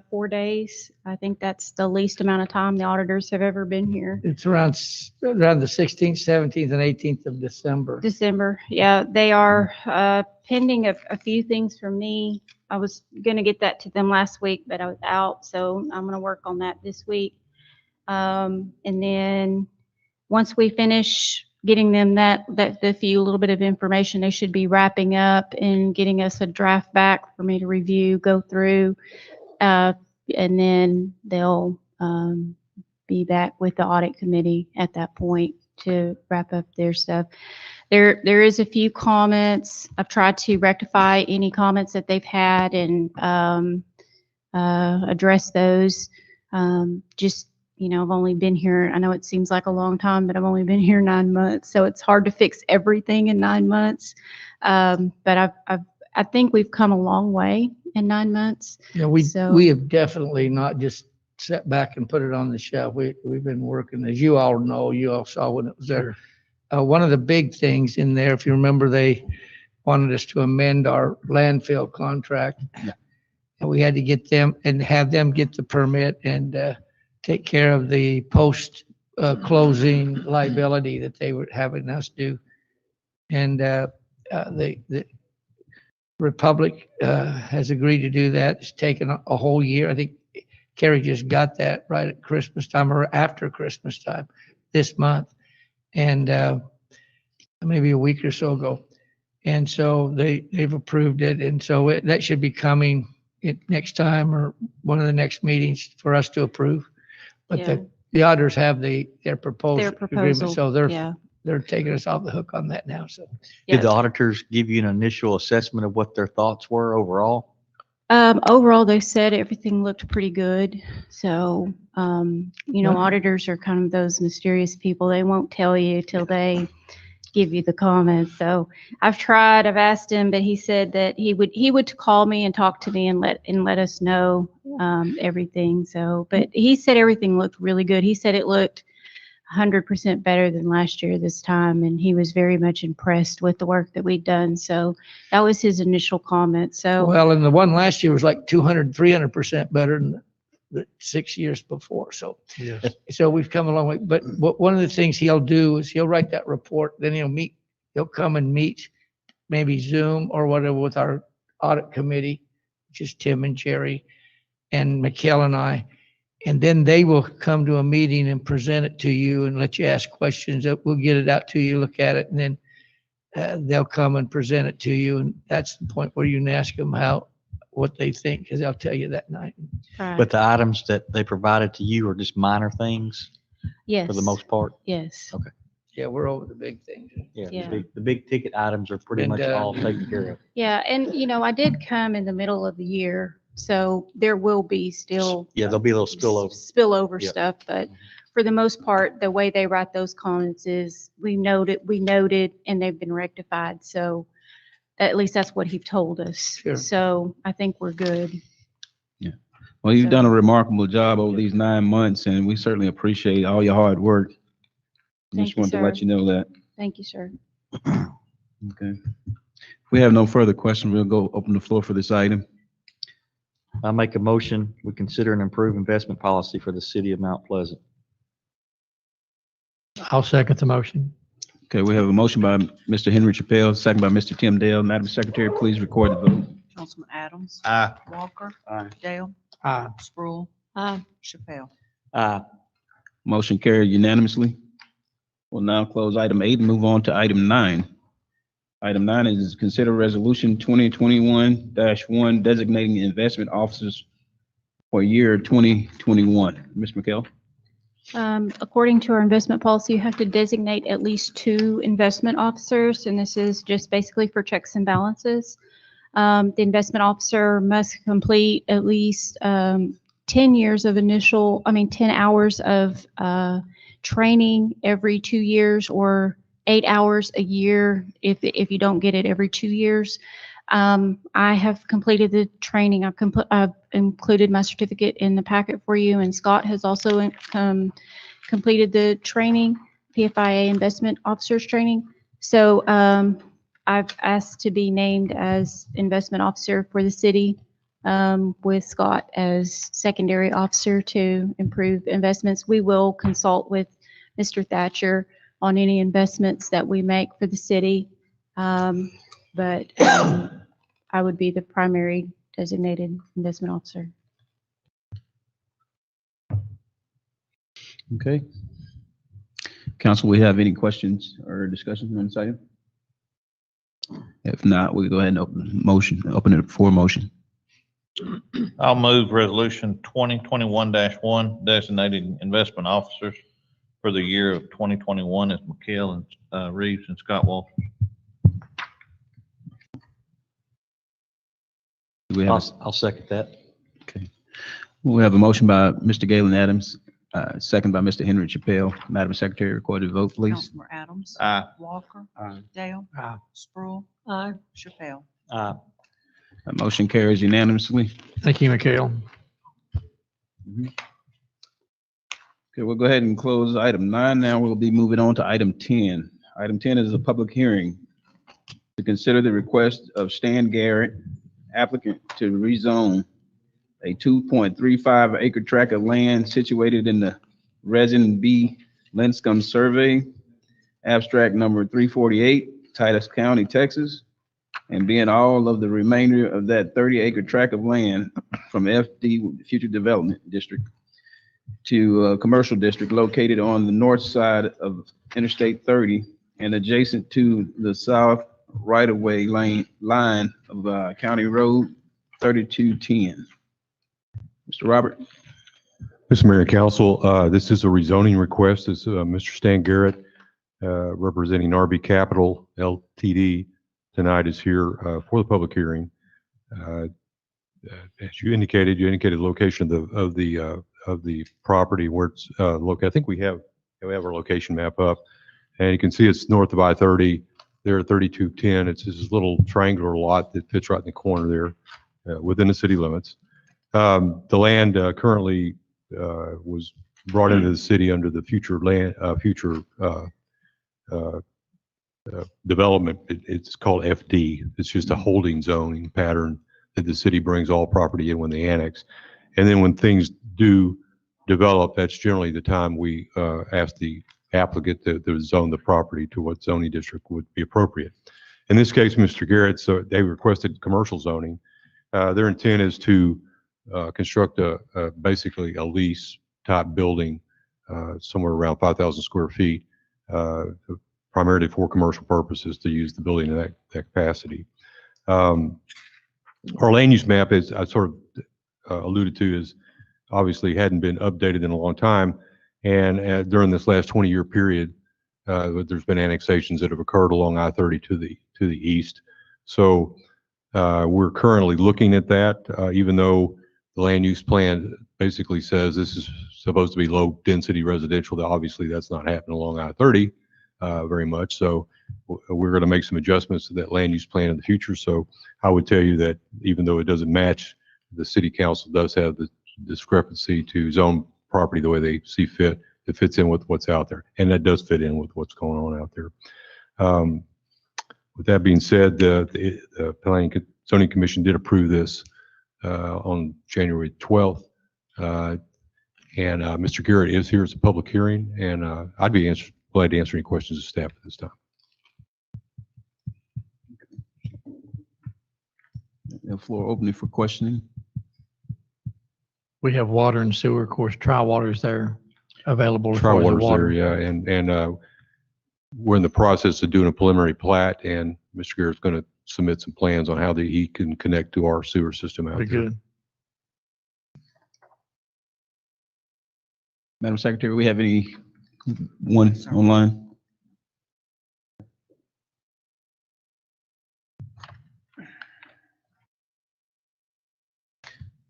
4 days. I think that's the least amount of time the auditors have ever been here. It's around the 16th, 17th, and 18th of December. December, yeah, they are pending a few things from me. I was gonna get that to them last week, but I was out, so I'm gonna work on that this week. And then once we finish getting them the few little bit of information, they should be wrapping up and getting us a draft back for me to review, go through, and then they'll be back with the audit committee at that point to wrap up their stuff. There is a few comments. I've tried to rectify any comments that they've had and address those. Just, you know, I've only been here, I know it seems like a long time, but I've only been here 9 months, so it's hard to fix everything in 9 months. But I think we've come a long way in 9 months. Yeah, we have definitely not just sat back and put it on the shelf. We've been working, as you all know, you all saw when it was there. One of the big things in there, if you remember, they wanted us to amend our landfill contract. Yeah. And we had to get them and have them get the permit and take care of the post closing liability that they were having us do. And the Republic has agreed to do that. It's taken a whole year. I think Kerry just got that right at Christmas time or after Christmas time this month, and maybe a week or so ago. And so they've approved it, and so that should be coming next time or one of the next meetings for us to approve. But Yeah. the auditors have their proposed Their agreement, proposal, so yeah. they're taking us off the hook on that now. So Did the auditors give you an initial assessment of what their thoughts were overall? Overall, they said everything looked pretty good. So, you know, auditors are kind of those mysterious people. They won't tell you till they give you the comments. So I've asked him, but he said that he would call me and talk to me and let us know everything. So, but he said everything looked really good. He said it looked 100% better than last year this time, and he was very much impressed with the work that we'd done. So that was his initial comment. So well, and the one last year was like 200, 300% better than the 6 years before. So, Yes. so we've come a long way. But one of the things he'll do is he'll write that report, then he'll come and meet, maybe Zoom or whatever, with our audit committee, which is Tim and Jerry and Mikhail and I. And then they will come to a meeting and present it to you and let you ask questions. We'll get it out to you, look at it, and then they'll come and present it to you. And that's the point where you can ask them what they think, because they'll tell you that night. right. But the items that they provided to you are just minor things Yes. for the most part? Yes. Okay. Yeah, we're over the big things. Yeah, Yeah. the big ticket items are pretty And, much all taken care of. Yeah, and you know, I did come in the middle of the year, so there will be still Yeah, there'll be a little spillover. spillover Yep. stuff, but for the most part, the way they write those comments is we noted, and they've been rectified. So at least that's what he told us. Sure. So I think we're good. Well, you've So- done a remarkable job over these 9 months, and we certainly appreciate all your hard work. Thank Just you, wanted to let sir. you know that. Thank you, sir. Okay. If we have no further questions, we'll go open the floor for this item. I make a motion, we consider an improved investment policy for the city of Mount Pleasant. I'll second the motion. Okay, we have a motion by Mr. Henry Chappelle, second by Mr. Tim Dale. Madam Secretary, please record the vote. Councilman Adams. Aye. Walker. Aye. Dale. Aye. Sproul. Aye. Chappelle. Motion carried unanimously. We'll now close item 8 and move on to item 9. Item 9 is consider resolution 2021-1 designating investment officers for year 2021. Ms. McKell? According to our investment policy, you have to designate at least 2 investment officers, and this is just basically for checks and balances. The investment officer must complete at least 10 hours of training every 2 years, or 8 hours a year if you don't get it every 2 years. I have completed the training. I've included my certificate in the packet for you, and Scott has also completed the training, PFIA investment officers training. So I've asked to be named as investment officer for the city, with Scott as secondary officer to improve investments. We will consult with Mr. Thatcher on any investments that we make for the city. But I would be the primary designated investment officer. Okay. Council, we have any questions or discussions on this item? If not, we'll go ahead and open it for motion. I'll move resolution 2021-1 designating investment officers for the year of 2021 as McHale and Reeves and Scott Walters. Do we have I'll second that. Okay. We have a motion by Mr. Galen Adams, second by Mr. Henry Chappelle. Madam Secretary, recorded vote, please. Councilmember Adams. Aye. Walker. Aye. Dale. Aye. Sproul. Aye. Chappelle. That motion carries unanimously. Thank you, Mikhail. Okay, we'll go ahead and close item 9. Now we'll be moving on to item 10. Item 10 is a public hearing to consider the request of Stan Garrett, applicant, to rezone a 2.35 acre tract of land situated in the Rezin B Lincecum Survey, abstract number 348, Titus County, Texas, and being all of the remainder of that 30 acre tract of land from FD Future Development District to a commercial district located on the north side of Interstate 30 and adjacent to the south right-of-way line of County Road 3210. Mr. Robert? Mr. Mayor and Council, this is a rezoning request. It's Mr. Stan Garrett, representing RB Capital Ltd. Tonight is here for the public hearing. As you indicated the location of the property where it's located. I think we have our location map up, and you can see it's north of I-30. There at 3210. It's this little triangular lot that fits right in the corner there, within the city limits. The land currently was brought into the city under the future development. It's called FD. It's just a holding zoning pattern that the city brings all property in when they annex. And then when things do develop, that's generally the time we ask the applicant to zone the property to what zoning district would be appropriate. In this case, Mr. Garrett, so they requested commercial zoning. Their intent is to construct basically a lease type building somewhere around 5,000 square feet, primarily for commercial purposes, to use the building in that capacity. Our land use map, as I sort of alluded to, is obviously hadn't been updated in a long time. And during this last 20-year period, there's been annexations that have occurred along I-30 to the east. So we're currently looking at that, even though the land use plan basically says this is supposed to be low density residential. Obviously, that's not happening along I-30 very much. So we're going to make some adjustments to that land use plan in the future. So I would tell you that even though it doesn't match, the city council does have the discrepancy to zone property the way they see fit. It fits in with what's out there, and that does fit in with what's going on out there. With that being said, the Planning Zoning Commission did approve this on January 12th. And Mr. Garrett is here as a public hearing, and I'd be glad to answer any questions of staff at this time. The floor opening for questioning. We have water and sewer, of course, Tri-Water is there available. as far as the Tri-Water's water. there, yeah, and we're in the process of doing a preliminary plat, and Mr. Garrett's going to submit some plans on how he can connect to our sewer system out Very there. good. Madam Secretary, we have anyone online?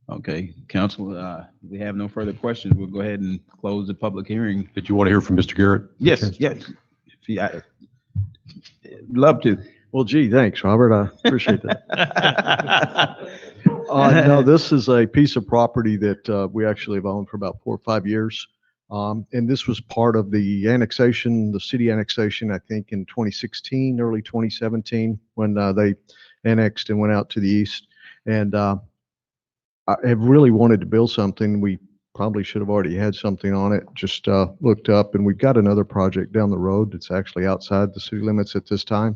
Okay, council, we have no further questions. We'll go ahead and close the public hearing. Did you want to hear from Mr. Garrett? Yes, yes. Yeah, love to. Well, gee, thanks, Robert. I appreciate that. No, this is a piece of property that we actually have owned for about 4 or 5 years. And this was part of the annexation, the city annexation, I think in 2016, early 2017, when they annexed and went out to the east. And I have really wanted to build something. We probably should have already had something on it, just looked up, and we've got another project down the road that's actually outside the city limits at this time.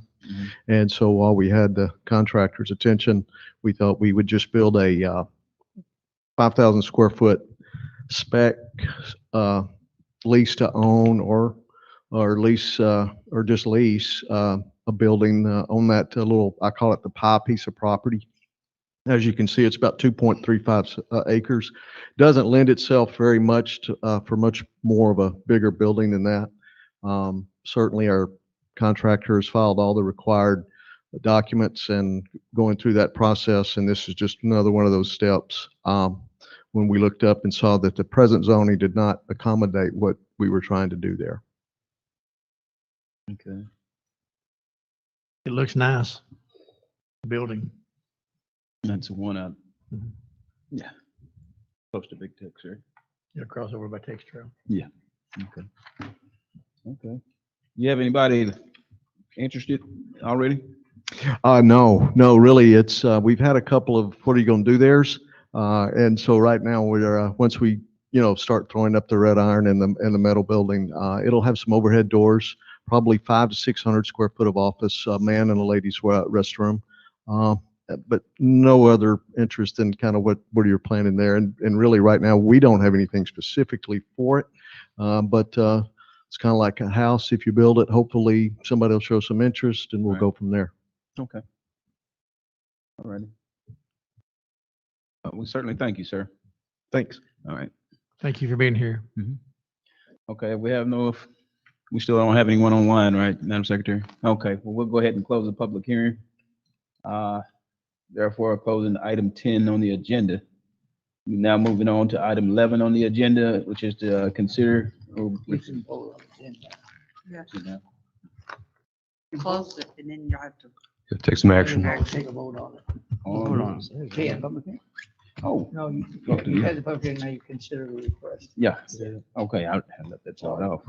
And so while we had the contractor's attention, we thought we would just build a 5,000 square foot spec lease to own or lease or just lease a building on that little, I call it the pie piece of property. As you can see, it's about 2.35 acres. Doesn't lend itself very much to, for much more of a bigger building than that. Certainly our contractor has filed all the required documents and going through that process, and this is just another one of those steps. When we looked up and saw that the present zoning did not accommodate what we were trying to do there. Okay. It looks nice, building. That's the one out. Yeah. Close to Big Tex, right? Yeah, cross over by Tex Trail. Yeah. Okay. Okay. You have anybody interested already? No, really, it's, we've had a couple of, what are you gonna do theirs? And so right now we're, once we, start throwing up the red iron and the metal building, it'll have some overhead doors, probably 500 to 600 square foot of office, a man and a ladies restroom. But no other interest in kind of what you're planning there. And really right now, we don't have anything specifically for it. But it's kind of like a house. If you build it, hopefully somebody will show some interest and we'll go from there. Okay. All righty. We certainly thank you, sir. Thanks. All right. Thank you for being here. Okay, we still don't have anyone online, right, Madam Secretary? Okay, well, we'll go ahead and close the public hearing. Therefore, closing item 10 on the agenda. We're now moving on to item 11 on the agenda, which is to consider. Yeah. Close it and then you have to. Take some action. Take a vote on it. Hold on. Oh. No, you Up to you. had the public hearing, now you consider the request. Yeah, okay, I let that start off.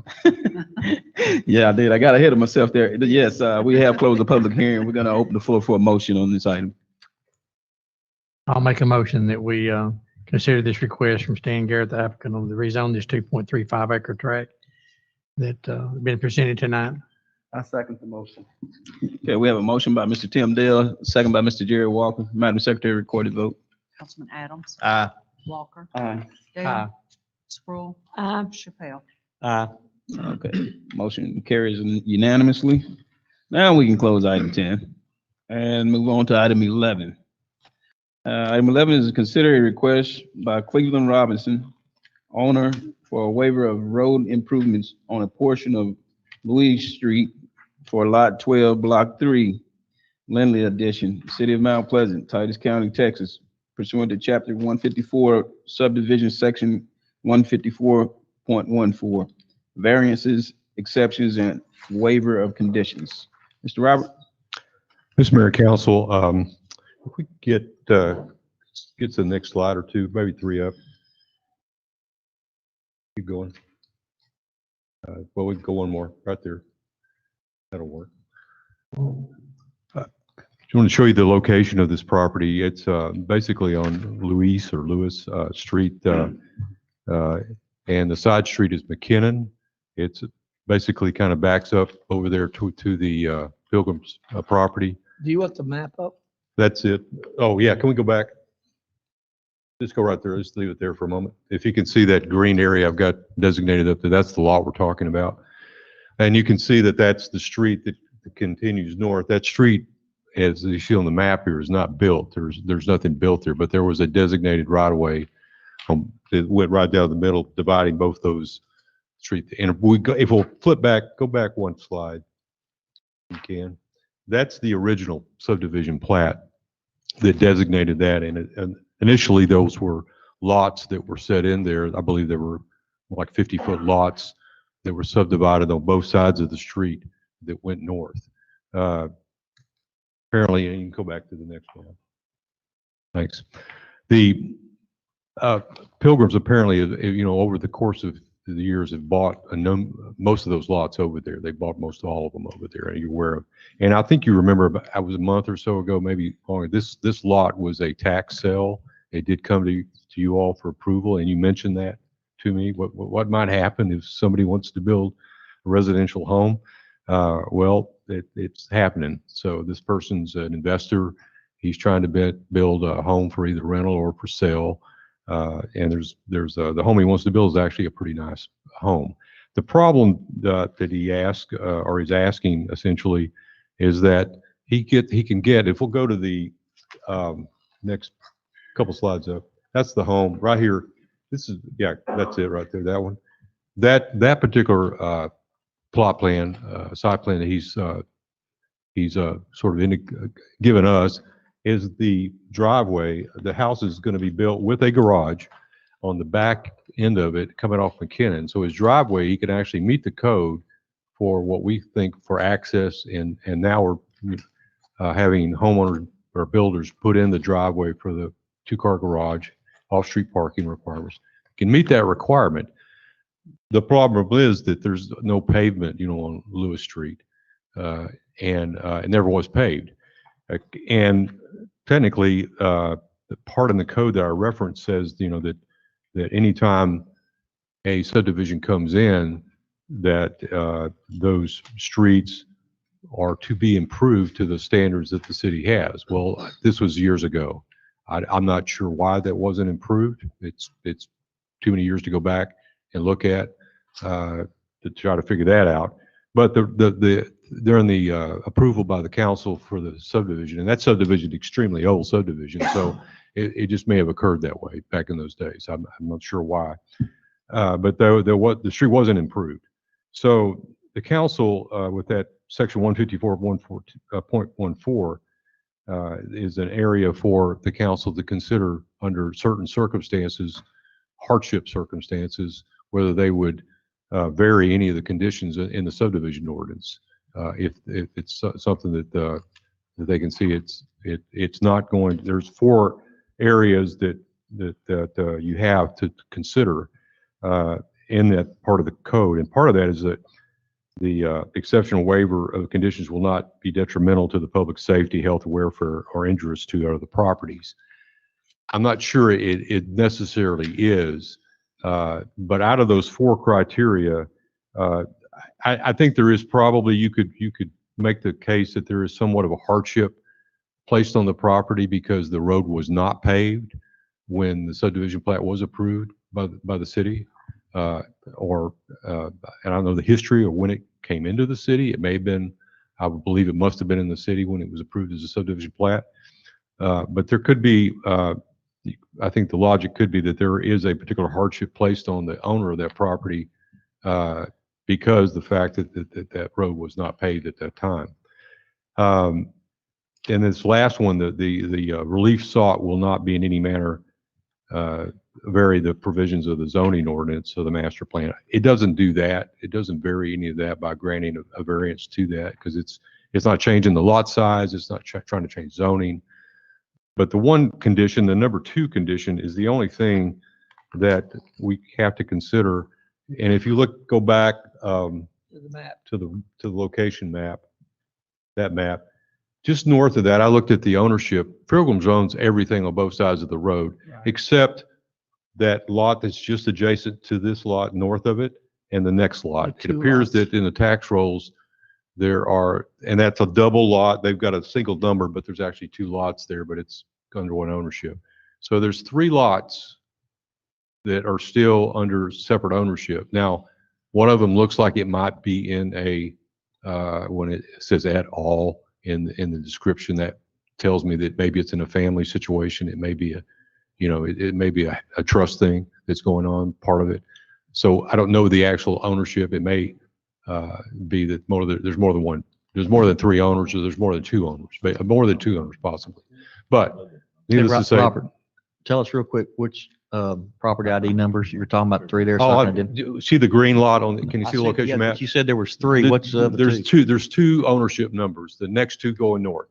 Yeah, I did. I got ahead of myself there. Yes, we have closed the public hearing. We're gonna open the floor for a motion on this item. I'll make a motion that we consider this request from Stan Garrett, the applicant, on the rezone this 2.35 acre tract that been presented tonight. I second the motion. Okay, we have a motion by Mr. Tim Dale, second by Mr. Jerry Walker. Madam Secretary, recorded vote. Councilman Adams. Aye. Walker. Aye. Dale. Sproul. Chappelle. Aye. Okay, motion carries unanimously. Now we can close item 10 and move on to item 11. Item 11 is to consider a request by Cleveland Robinson, owner, for a waiver of road improvements on a portion of Louise Street for Lot 12, Block 3, Lindley Addition, City of Mount Pleasant, Titus County, Texas, pursuant to Chapter 154, Subdivision Section 154.14, variances, exceptions, and waiver of conditions. Mr. Robert? Mr. Mayor, Council, if we get to the next slide or two, maybe 3 up. Keep going. Well, we can go one more right there. That'll work. I want to show you the location of this property. It's basically on Lewis Street, and the side street is McKinnon. It's basically kind of backs up over there to the Pilgrim's property. Do you want the map up? That's it. Oh, yeah. Can we go back? Just go right there. Just leave it there for a moment. If you can see that green area I've got designated up there, that's the lot we're talking about. And you can see that that's the street that continues north. That street, as you see on the map here, is not built. There's nothing built there, but there was a designated right of way that went right down the middle, dividing both those streets. And if we'll flip back, go back one slide, you can. That's the original subdivision plat that designated that. And initially, those were lots that were set in there. I believe there were like 50-foot lots that were subdivided on both sides of the street that went north. Apparently, and you can go back to the next one. Thanks. The Pilgrims apparently, over the course of through the years have bought most of those lots over there. They bought most all of them over there, and you're aware of. And I think you remember, I was a month or so ago, maybe longer, this lot was a tax sale. It did come to you all for approval, and you mentioned that to me. What might happen if somebody wants to build a residential home? Well, it's happening. So this person's an investor. He's trying to build a home for either rental or for sale. And the home he wants to build is actually a pretty nice home. The problem that he asked, or he's asking essentially, is that he can get, if we'll go to the next couple slides up, that's the home right here. This is, yeah, that's it right there, that one. That particular plot plan, site plan that he's sort of given us is the driveway. The house is going to be built with a garage on the back end of it coming off McKinnon. So his driveway, he can actually meet the code for what we think for access. And now we're having homeowners or builders put in the driveway for the 2-car garage, off-street parking requirements. Can meet that requirement. The problem is that there's no pavement, on Lewis Street, and it never was paved. And technically, the part in the code that I reference says, that anytime a subdivision comes in, that those streets are to be improved to the standards that the city has. Well, this was years ago. I'm not sure why that wasn't improved. It's too many years to go back and look at to try to figure that out. But during the approval by the council for the subdivision, and that subdivision, extremely old subdivision, so it just may have occurred that way back in those days. I'm not sure why, but the street wasn't improved. So the council, with that section 154.14, is an area for the council to consider under certain circumstances, hardship circumstances, whether they would vary any of the conditions in the subdivision ordinance. If it's something that they can see, it's not going. There's 4 areas that you have to consider in that part of the code, and part of that is that the exceptional waiver of conditions will not be detrimental to the public safety, health, welfare, or injurious to other properties. I'm not sure it necessarily is, but out of those 4 criteria, I think there is probably, you could make the case that there is somewhat of a hardship placed on the property because the road was not paved when the subdivision plat was approved by the city, and I don't know the history of when it came into the city. It may have been, I would believe it must have been in the city when it was approved as a subdivision plat, but there could be, I think the logic could be that there is a particular hardship placed on the owner of that property because the fact that road was not paved at that time. And this last one, the relief sought will not be in any manner vary the provisions of the zoning ordinance or the master plan. It doesn't do that. It doesn't vary any of that by granting a variance to that because it's not changing the lot size. It's not trying to change zoning. But the one condition, the number 2 condition, is the only thing that we have to consider. And if you go back to the map, to the location map, that map, just north of that, I looked at the ownership. Pilgrim's owns everything on both sides of the road, except that lot that's just adjacent to this lot north of it and the next lot. It appears that in the tax rolls, there are, and that's a double lot. They've got a single number, but there's actually 2 lots there, but it's under one ownership. So there's 3 lots that are still under separate ownership. Now, one of them looks like it might be in a, when it says at all in the description, that tells me that maybe it's in a family situation. It may be it may be a trust thing that's going on, part of it. So I don't know the actual ownership. It may be that there's more than one. There's more than 3 owners, or there's more than 2 owners, more than 2 owners possibly. But needless to say, Robert, tell us real quick which property ID numbers you're talking about. 3 there. See the green lot on. Can you see the location map? You said there was 3. What's there's 2? There's 2 ownership numbers. The next 2 going north.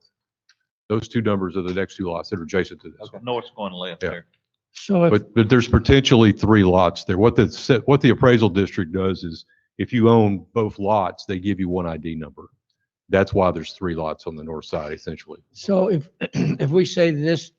Those 2 numbers are the next 2 lots that are adjacent to this. Okay. North's going left there. So if, But there's potentially 3 lots there. What the appraisal district does is if you own both lots, they give you one ID number. That's why there's 3 lots on the north side, essentially. so if, if we say this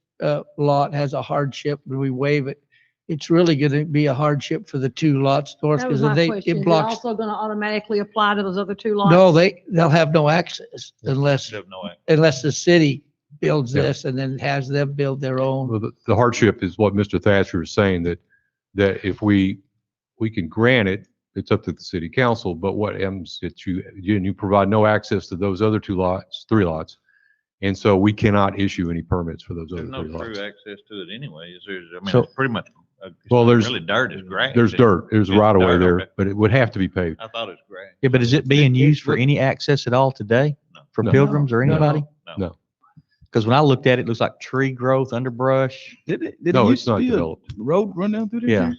lot has a hardship, and we waive it, it's really gonna be a hardship for the 2 lots north, That was because my they, question. it Is it blocks. also gonna automatically apply to those other 2 lots? No, they'll have no access unless, They have no way. unless the city builds Yeah. this and then has them build their own. Well, the hardship is what Mr. Thatcher is saying, that if we can grant it, it's up to the city council, but what happens that you provide no access to those other 3 lots. And so we cannot issue any permits for those There's other no 3 lots. true access to it anyway. Is there? I mean, So- it's pretty much, it's Well, not there's- really dirt, it's grass. There's dirt, there's It's right of way dirt, there, okay. but it would have to be paved. I thought it was grass. Yeah, but is it being used for any access at all today for No. pilgrims or No, no, anybody? No, Because when I looked at it, it looks like tree growth, underbrush. Did no, it it's used to not be a developed. road run down through there? Yeah.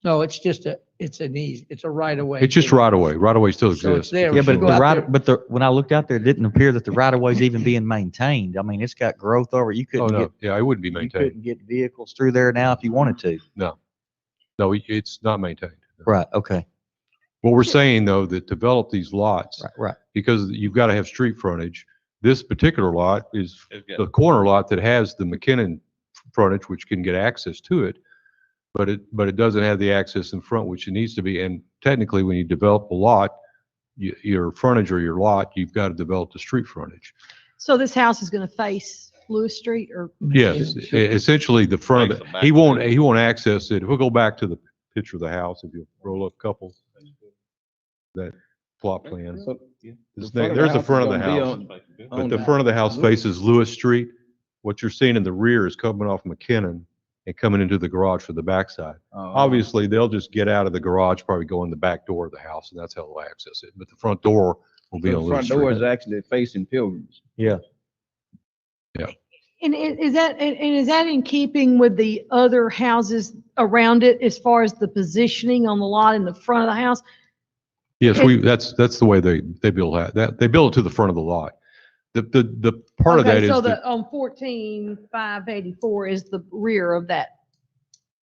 No, it's just it's a right of way. It's just right of way. Right of way still So it's exists. there. Yeah, If but you go the out right, there- but when I looked out there, it didn't appear that the right of way is even being maintained. I mean, it's got growth over it. You Oh, couldn't no, get, yeah, it wouldn't be you maintained. couldn't get vehicles through there now if you wanted to. No, it's not maintained. Right, okay, What we're saying though, that develop these lots, right. because you've got to have street frontage. This particular lot is It's got- the corner lot that has the McKinnon frontage, which can get access to it. But it doesn't have the access in front, which it needs to be. And technically, when you develop a lot, your frontage or your lot, you've got to develop the street frontage. So this house is gonna face Lewis Street or? Yes, essentially the front of Face it. the back. He won't access it. If we'll go back to the picture of the house, if you roll up a couple, that plot plan. So, There's the front of the house. But the front of the house faces Lewis Street. What you're seeing in the rear is coming off McKinnon and coming into the garage for the backside. Obviously, they'll just get out of the garage, probably go in the back door of the house, and that's how they'll access it. But the front door will be The on front Lewis door Street. is actually facing Pilgrims. Yeah. And is that in keeping with the other houses around it as far as the positioning on the lot in the front of the house? Yes, that's the way they build that. They build it to the front of the lot. The part of Okay, that is so that, on 14,584 is the rear of that,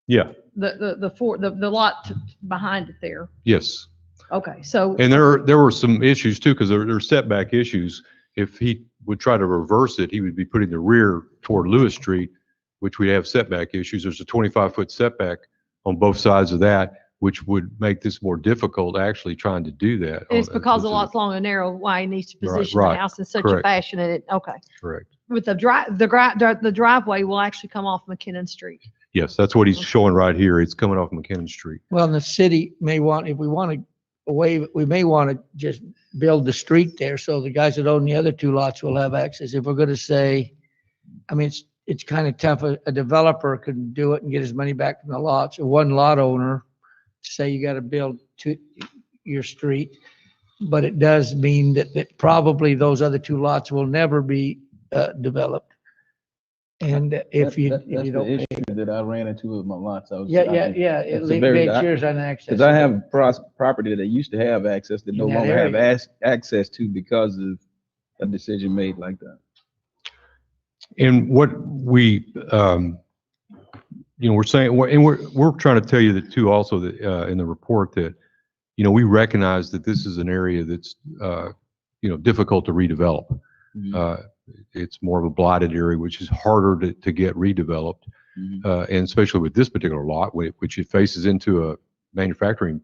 yeah, the lot behind it there. yes. Okay, so. And there were some issues too, because there are setback issues. If he would try to reverse it, he would be putting the rear toward Lewis Street, which we have setback issues. There's a 25-foot setback on both sides of that, which would make this more difficult actually trying to do that. It's because the lot's long and narrow, why he needs to Right, position the right, house in such a correct. fashion and okay. Correct. With the driveway will actually come off McKinnon Street. Yes, that's what he's showing right here. It's coming off McKinnon Street. Well, and the city may want, if we want to waive it, we may want to just build the street there so the guys that own the other 2 lots will have access. If we're going to say, I mean, it's kind of tough. A developer can do it and get his money back from the lots. A one lot owner, say you got to build to your street, but it does mean that probably those other 2 lots will never be developed. And if you That's don't. the pay- issue that I ran into with my lots. Yeah. It It's a very- makes yours unaccessible. Because I have property that I used to have access that no In that longer have area. access to because of a decision made like that. And what we, we're saying, and we're trying to tell you that too, also that, in the report that, we recognize that this is an area that's, difficult to redevelop. It's more of a blighted area, which is harder to get redeveloped. And especially with this particular lot, which it faces into a manufacturing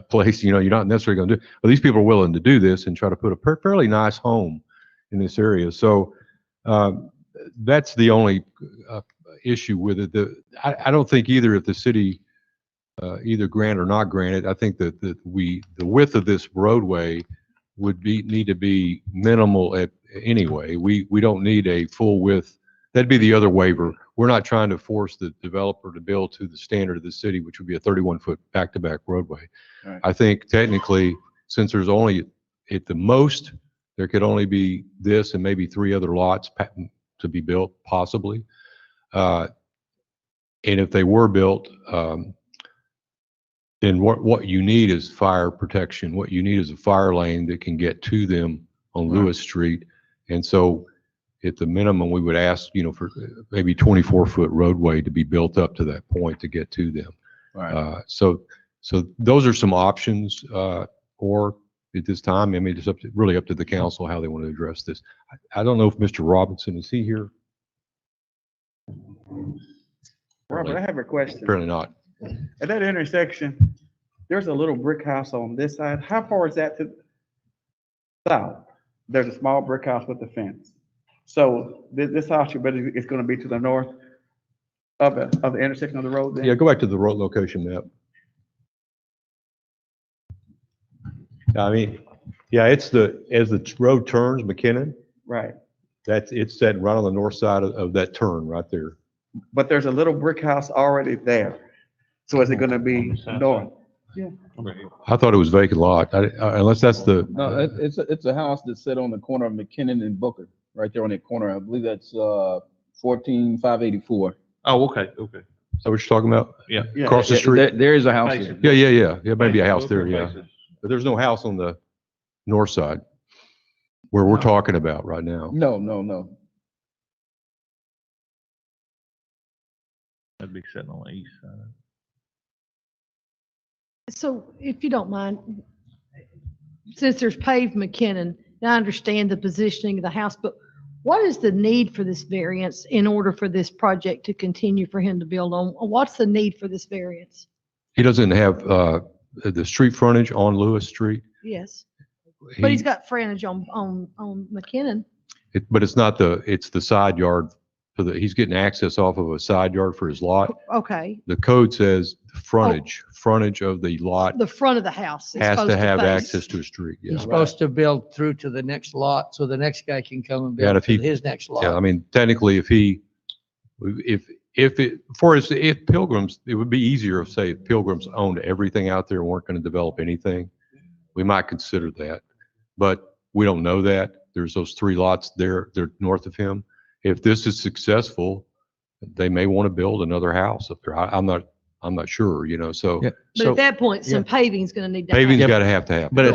place, you're not necessarily going to do. But these people are willing to do this and try to put a fairly nice home in this area. So that's the only issue with it. I don't think either if the city either grant or not grant it. I think that the width of this roadway would need to be minimal anyway. We don't need a full width. That'd be the other waiver. We're not trying to force the developer to build to the standard of the city, which would be a 31-foot back-to-back roadway. Right. I think technically, since there's only, at the most, there could only be this and maybe 3 other lots to be built, possibly. And if they were built, then what you need is fire protection. What you need is a fire lane that can get to them on Lewis Street. And so at the minimum, we would ask, for maybe 24-foot roadway to be built up to that point to get to them. Right. So those are some options, or at this time, I mean, it's really up to the council how they want to address this. I don't know if Mr. Robinson, is he here? Robert, I have a question. Apparently not. At that intersection, there's a little brick house on this side. How far is that to the south? There's a small brick house with a fence. So this house, you bet it's going to be to the north of the intersection of the road then? Yeah, go back to the road location map. I mean, yeah, as the road turns McKinnon, Right. it's set right on the north side of that turn right there. But there's a little brick house already there. So is it going to be north? Yeah. I thought it was vacant lot, unless that's the, No, it's a house that's set on the corner of McKinnon and Booker, right there on that corner. I believe that's 14584. Oh, okay, okay. is that what you're talking about? Yeah. Across the street? There is a house there. Yeah, maybe a house there, yeah. But there's no house on the north side where we're talking about right now. No. That'd be sitting on the east side. So if you don't mind, since there's paved McKinnon, I understand the positioning of the house, but what is the need for this variance in order for this project to continue for him to build on? What's the need for this variance? He doesn't have the street frontage on Lewis Street. Yes, but he's got frontage on McKinnon. But it's not it's the side yard he's getting access off of a side yard for his lot. Okay, The code says frontage of the lot the front of the house. is has supposed to have face. access to a street. Yeah. He's supposed to build through to the next lot, so the next guy can come and Yeah, and build if he- to his next Yeah, I lot. mean, technically, if Pilgrims, it would be easier if, say, Pilgrims owned everything out there and weren't going to develop anything. We might consider that, but we don't know that. There's those 3 lots there, they're north of him. If this is successful, they may want to build another house up there. I'm not sure, so Yeah. But at that point, some paving's going to need to happen. paving's got to happen. But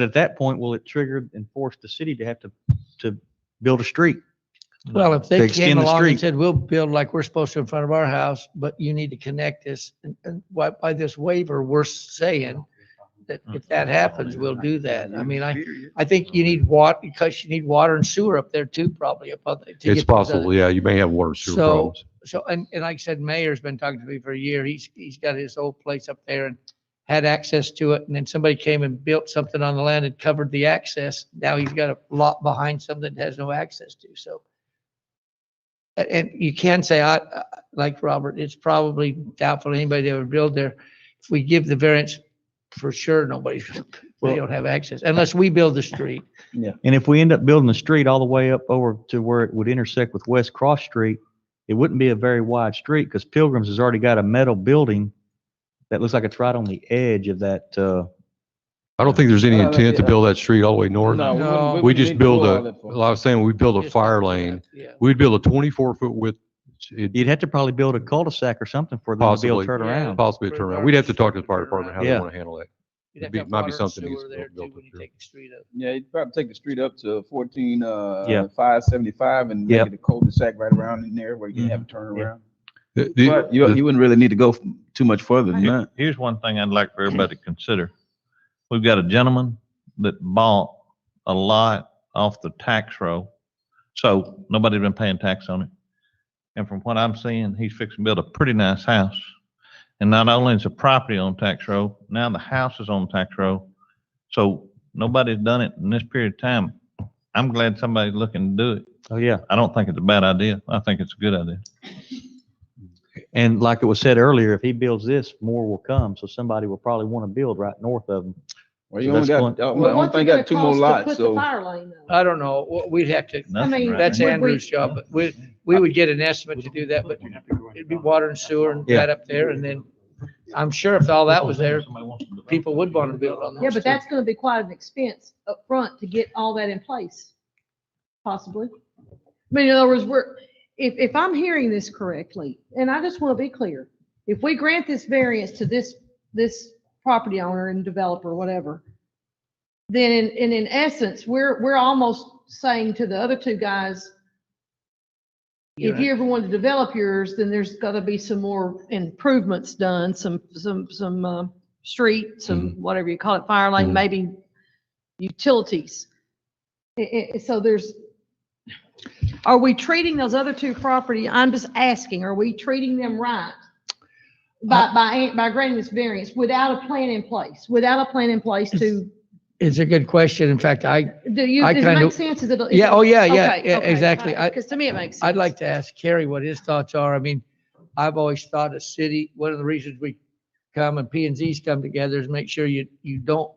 at that point, will it trigger and force the city to have to build a street? Well, if To they extend came the along and street. said, we'll build like we're supposed to in front of our house, but you need to connect this, and by this waiver, we're saying that if that happens, we'll do that. I mean, I think you need because you need water and sewer up there too, probably. It's possible, yeah, you may have water sewer So, problems. and like I said, Mayor's been talking to me for a year. He's got his old place up there and had access to it. And then somebody came and built something on the land and covered the access. Now he's got a lot behind something that has no access to, so. And you can say, like Robert, it's probably doubtful anybody to ever build there. If we give the variance, for sure, they don't have access unless we build the street. And if we end up building the street all the way up over to where it would intersect with West Cross Street, it wouldn't be a very wide street because Pilgrims has already got a metal building that looks like it's right on the edge of that. I don't think there's any intent to build that street all the way north. No. We just build I was saying, we build a fire lane. Yeah. We'd build a 24-foot width. You'd have to probably build a cul-de-sac or something for them to be able to turn around. Possibly a turnaround. We'd have to talk to the fire department how they Yeah. want to handle that. You'd have Be- to have might be water and something needs sewer to there be built too when you up take the street up. Yeah, you'd probably take the street up to 14, Yeah. 575 and Yep. make it a cul-de-sac right around in there where you can have a turnaround. The- But you wouldn't really need to go too much further than that. Here's one thing I'd like for everybody to consider. We've got a gentleman that bought a lot off the tax roll, so nobody's been paying tax on it. And from what I'm seeing, he's fixing to build a pretty nice house. And not only is the property on tax roll, now the house is on tax roll. So nobody's done it in this period of time. I'm glad somebody's looking to do it. Oh, yeah. I don't think it's a bad idea. I think it's a good idea. And like it was said earlier, if he builds this, more will come. So somebody will probably want to build right north of him. Well, So you only that's got, going- I only think got 2 more lots, Put the so. fire lane though. I don't know. We'd have to, Nothing mean, right that's now. Andrew's job, but we would get an estimate to do that, but it'd be water and sewer and Yeah. that up there. And then I'm sure if all that was there, people would want to build on those. Yeah, but too. that's going to be quite an expense up front to get all that in place, possibly. I mean, in other words, if I'm hearing this correctly, and I just want to be clear, if we grant this variance to this property owner and developer, whatever, then in essence, we're almost saying to the other 2 guys, if you ever wanted to develop yours, then there's gotta be some more improvements done, some street, some, whatever you call it, fire lane, maybe utilities. So are we treating those other two property, I'm just asking, are we treating them right? By granting this variance without a plan in place, to, It's a good question. In fact, I does it kind make of, sense? Is it? yeah, oh, yeah, Okay, yeah, okay, exactly. Because to me, it makes sense. I'd like to ask Kerry what his thoughts are. I mean, I've always thought a city, one of the reasons we come and P and Z's come together is make sure you don't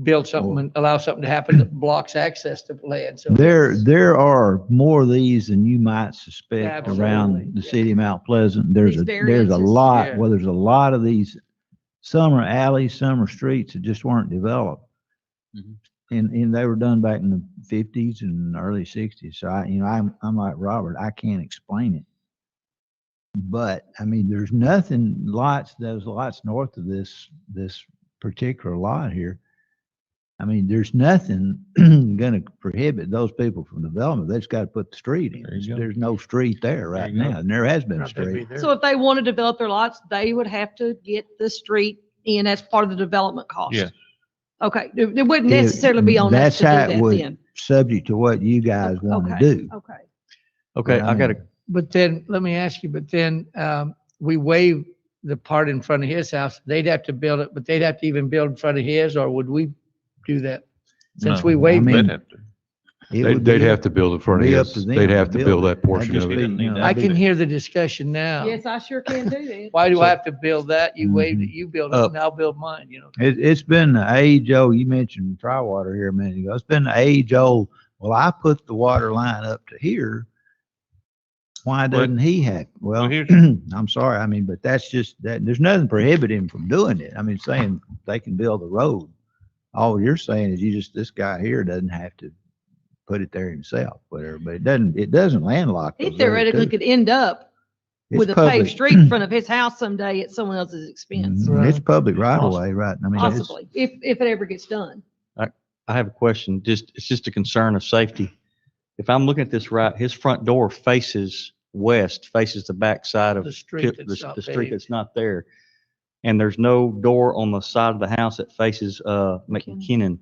build something and allow something to happen that blocks access to land. So There are more of these than you might suspect Absolutely. around the city of Mount Pleasant. There's These a variances. lot, Yeah. well, there's a lot of these. Some are alleys, some are streets that just weren't developed. And they were done back in the 50s and early 60s. So I'm like Robert, I can't explain it. But I mean, there's nothing, those lots north of this particular lot here. I mean, there's nothing gonna prohibit those people from development. They just got to put the street in. There's no street there right now. And there has been a Not gonna be street. there. So if they want to develop their lots, they would have to get the street in as part of the development cost. Yes. Okay, it wouldn't necessarily be on us That's to do how it that would, then. subject to what you guys want to Okay, do. okay. Okay, I got a, But then, let me ask you, but then, we waive the part in front of his house. They'd have to build it, but they'd have to even build in front of his, or would we do that? Since No, we waived I mean, They'd have to. They'd have to build in front of be up his, to them they'd to have to build build it. that portion That'd of just it. be, I can hear the discussion now. Yes, I sure can do that. Why do I have to build that? You waived it, Mhm. you build it, and I'll build mine, you know? It's been the age old, you mentioned Tri-Water here a minute ago. It's been the age old, well, I put the water line up to here. Why doesn't he have? Well, here's- I'm sorry. I mean, but that's just that, there's nothing prohibiting him from doing it. I mean, saying they can build a road. All you're saying is this guy here doesn't have to put it there himself, whatever, but it doesn't landlock. He those other theoretically two. could end up It's with a public. paved street in front of his house someday at someone else's expense, It's public right away, right? I mean, it's, possibly, if it ever gets done. I have a question. It's just a concern of safety. If I'm looking at this right, his front door faces west, faces the back side of The street that's not the street paved. that's not there. And there's no door on the side of the house that faces, McKinnon.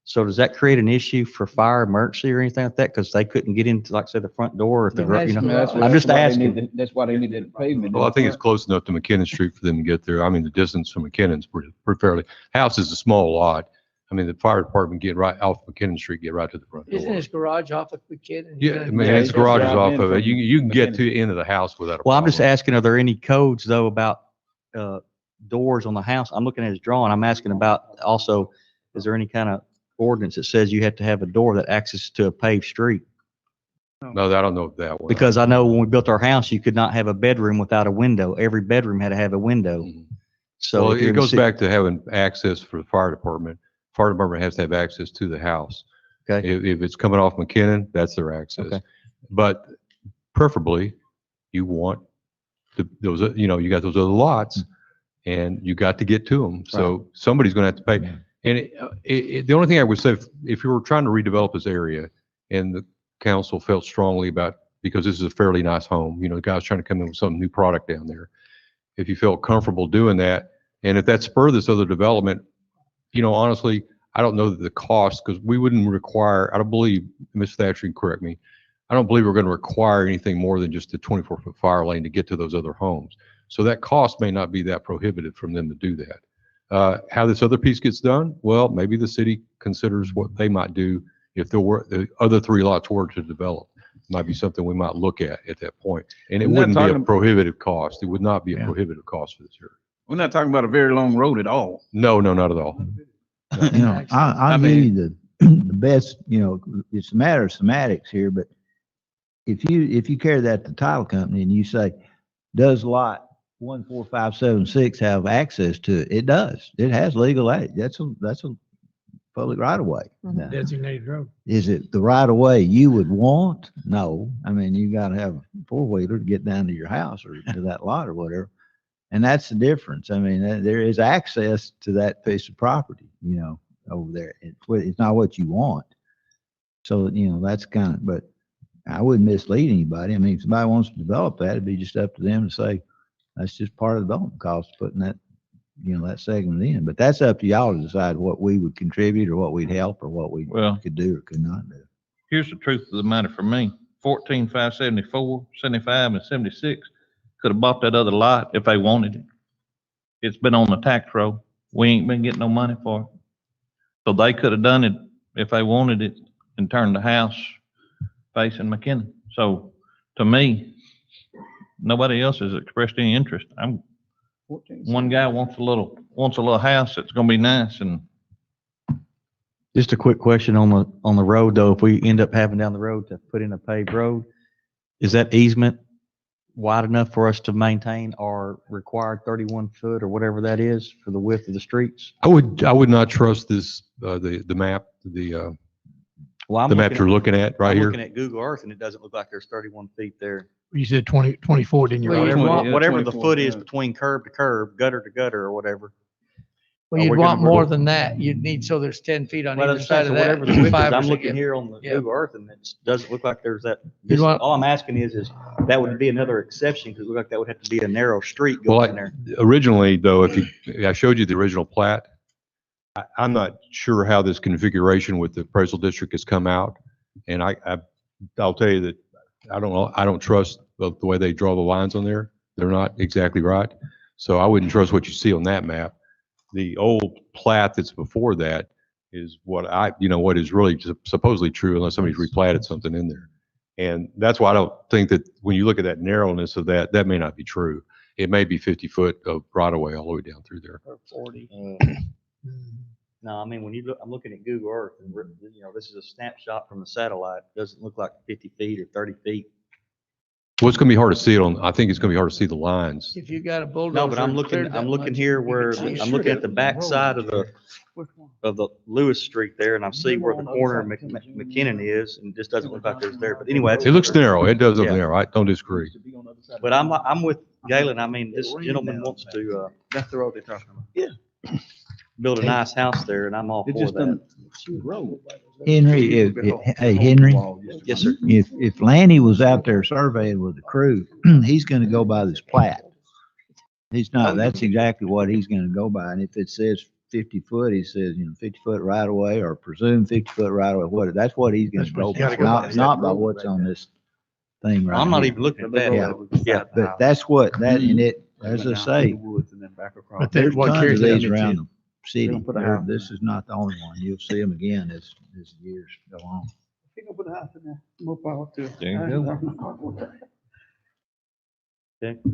So does that create an issue for fire emergency or anything like that? Because they couldn't get into, like, say, the front door or if the, Yeah, you know, that's- I'm just asking. That's why they needed pavement. Well, I think it's close enough to McKinnon Street for them to get there. I mean, the distance from McKinnon's pretty fairly, house is a small lot. I mean, the fire department get right off McKinnon Street, get right to the front Isn't door. his garage off if we can? Yeah, I mean, Yeah, his it's garage is right off in of it. from You can get McKinnon. to the end of the house without a Well, I'm just problem. asking, are there any codes though about, doors on the house? I'm looking at his drawing. I'm asking about also, is there any kind of ordinance that says you have to have a door that accesses to a paved street? No, I don't know that one. Because I know when we built our house, you could not have a bedroom without a window. Every bedroom had to have a window. So Well, if you're it in the goes city- back to having access for the fire department. Fire department has to have access to the house. Okay. If it's coming off McKinnon, that's their access. Okay. But preferably, you want those, you got those other lots and you got to get to them. So somebody's going to have to pay. And the only thing I would say, if you were trying to redevelop this area and the council felt strongly about, because this is a fairly nice home, the guy's trying to come in with some new product down there. If you felt comfortable doing that, and if that spurred this other development, honestly, I don't know that the cost, because we wouldn't require, I don't believe, Ms. Thatcher can correct me, I don't believe we're going to require anything more than just a 24-foot fire lane to get to those other homes. So that cost may not be that prohibitive from them to do that. How this other piece gets done? Well, maybe the city considers what they might do if there were the other 3 lots were to develop. Might be something we might look at that point. And it We're not wouldn't be a talking- prohibitive cost. It would not be a prohibitive cost for this area. We're not talking about a very long road at all. No, not at all. I'll give you the best, it's a matter of semantics here, but if you carry that to the title company and you say, does lot 1, 4, 5, 7, 6 have access to it? It does. It has legal aid. That's a public right of way. Now, Designated road. is it the right of way you would want? No. I mean, you got to have a 4-wheeler to get down to your house or to that lot or whatever. And that's the difference. I mean, there is access to that piece of property, over there. It's not what you want. So, that's kind of, but I wouldn't mislead anybody. I mean, if somebody wants to develop that, it'd be just up to them to say, that's just part of the development cost, putting that, that segment in. But that's up to y'all to decide what we would contribute or what we'd help or what we Well, could do or could not do. here's the truth of the matter for me. 14,574, 75, and 76 could have bought that other lot if they wanted it. It's been on the tax roll. We ain't been getting no money for it. So they could have done it if they wanted it and turned the house facing McKinnon. So to me, nobody else has expressed any interest. One guy wants a little house that's gonna be nice, and Just a quick question on the road though, if we end up having down the road to put in a paved road, is that easement wide enough for us to maintain our required 31 foot or whatever that is for the width of the streets? I would not trust this, the map, Well, I'm the map you're looking at right I'm here. looking at Google Earth and it doesn't look like there's 31 feet there. You said 24, didn't you? Well, Roger? you'd want- Whatever the 24, foot is yeah. between curb to curb, gutter to gutter or whatever. Well, Are you'd we gonna want more than that. You'd need, so there's 10 feet on Well, either side so of that. whatever the width is, Five I'm is looking again. here on the Yeah. Google Earth and it doesn't look like there's that. You'd want- All I'm asking is that would be another exception because it looked like that would have to be a narrow street Well, going in there. originally though, I showed you the original plat. I'm not sure how this configuration with the appraisal district has come out. And I'll tell you that I don't trust the way they draw the lines on there. They're not exactly right. So I wouldn't trust what you see on that map. The old plat that's before that is what what is really supposedly true unless somebody's replatted something in there. And that's why I don't think that when you look at that narrowness of that may not be true. It may be 50 foot of right of way all the way down through there. Or 40. No, I mean, when you look, I'm looking at Google Earth and this is a snapshot from the satellite. It doesn't look like 50 feet or 30 feet. Well, it's gonna be hard to see it I think it's gonna be hard to see the lines. If you got a bulldozer. No, but I'm cleared looking, that I'm looking much, here you where, could see it. I'm looking at the back side of the Lewis Street there and I see where the corner of McKinnon is and it just doesn't look like there's there. But anyway. It looks narrow. It does look Yeah. narrow. I don't disagree. But I'm with Galen. I mean, this gentleman wants to, That's the road they're talking about. build a nice house there and I'm all It for just that. Henry, hey, Henry, Yes, sir. if Lanny was out there surveying with the crew, he's gonna go by this plat. He's not, that's exactly what he's gonna go by. And if it says 50 foot, he says, 50 foot right away or presume 50 foot right away. That's what he's gonna That's what go you gotta by, go by. not by what's on this thing right I'm not here. even looking at that. Yeah. Yeah. But that's what, and it, as I say, But there's what tons carries of that these on around it the city. gonna put a house This is not the only one. You'll see them again as years go on. He gonna put a house in there. More power to it. There you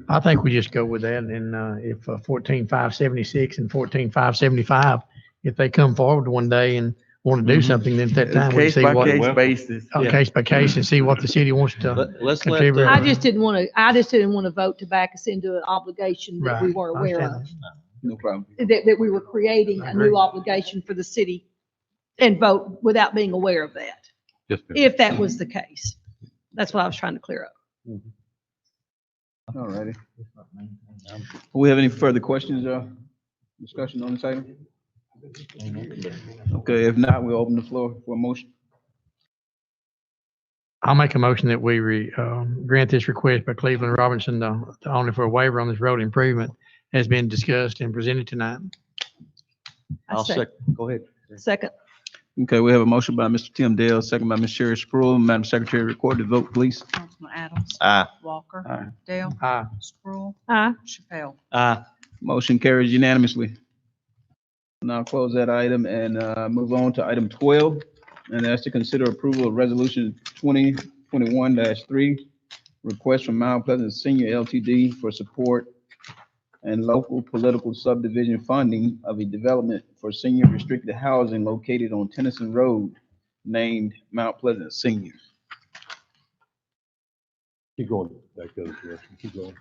I think we just go with that, and if 14,576 and 14,575, if they come forward one day and want to do something, then at that time we Case see by what, case basis. case by case and see what the city wants to Let's contribute. I just didn't want to vote to back us into an obligation that we Right, weren't I aware of. understand No problem. That we were creating a new obligation for the city and vote without being aware of that, Yes, ma'am. if that was the case. That's what I was trying to clear up. All righty. Do we have any further questions or discussion on this item? Okay, if not, we'll open the floor for a motion. I'll make a motion that we grant this request by Cleveland Robinson, the owner for a waiver on this road improvement has been discussed and presented tonight. I'll second. Go ahead. Second. Okay, we have a motion by Mr. Tim Dale, second by Ms. Sherry Sproul. Madam Secretary, record the vote, please. Councilman Adams. Aye. Walker. Aye. Dale. Aye. Sproul. Aye. Chappelle. Aye. Motion carries unanimously. Now close that item and move on to item 12, and that's to consider approval of resolution 2021-3, request from Mount Pleasant Senior LTD for support and local political subdivision funding of a development for senior restricted housing located on Tennison Road named Mount Pleasant Senior. Keep going back the other direction. Keep going.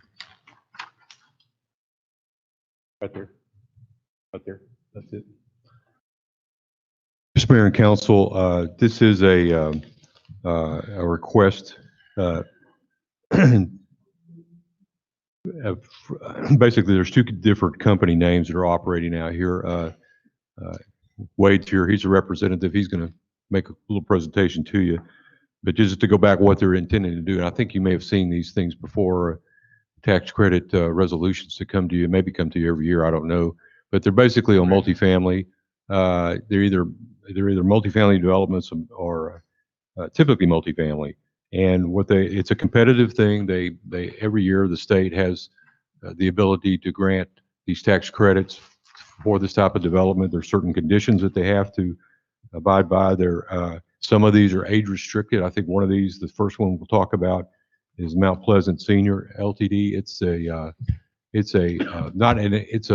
Right there. Right there. That's it. Mr. Mayor and Council, this is a request. Basically, there's two different company names that are operating out here. Wade's here. He's a representative. He's going to make a little presentation to you. But just to go back what they're intending to do, and I think you may have seen these things before, tax credit resolutions that come to you, maybe come to you every year, I don't know. But they're basically on multifamily. They're either multifamily developments or typically multifamily. And it's a competitive thing. They every year the state has the ability to grant these tax credits for this type of development. There's certain conditions that they have to abide by. Some of these are age restricted. I think one of these, the first one we'll talk about, is Mount Pleasant Senior Ltd. It's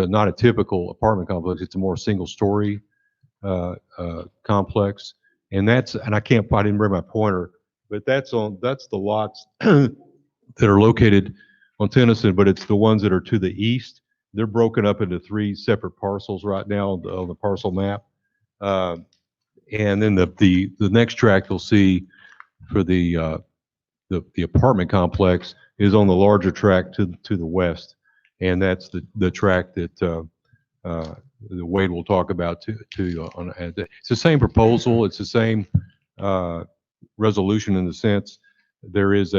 not a typical apartment complex. It's a more single story complex, and I didn't bring my pointer, but that's the lots that are located on Tennison, but it's the ones that are to the east. They're broken up into 3 separate parcels right now on the parcel map. And then the next tract you'll see for the apartment complex is on the larger tract to the west, and that's the tract that Wade will talk about too. It's the same proposal. It's the same resolution in the sense there is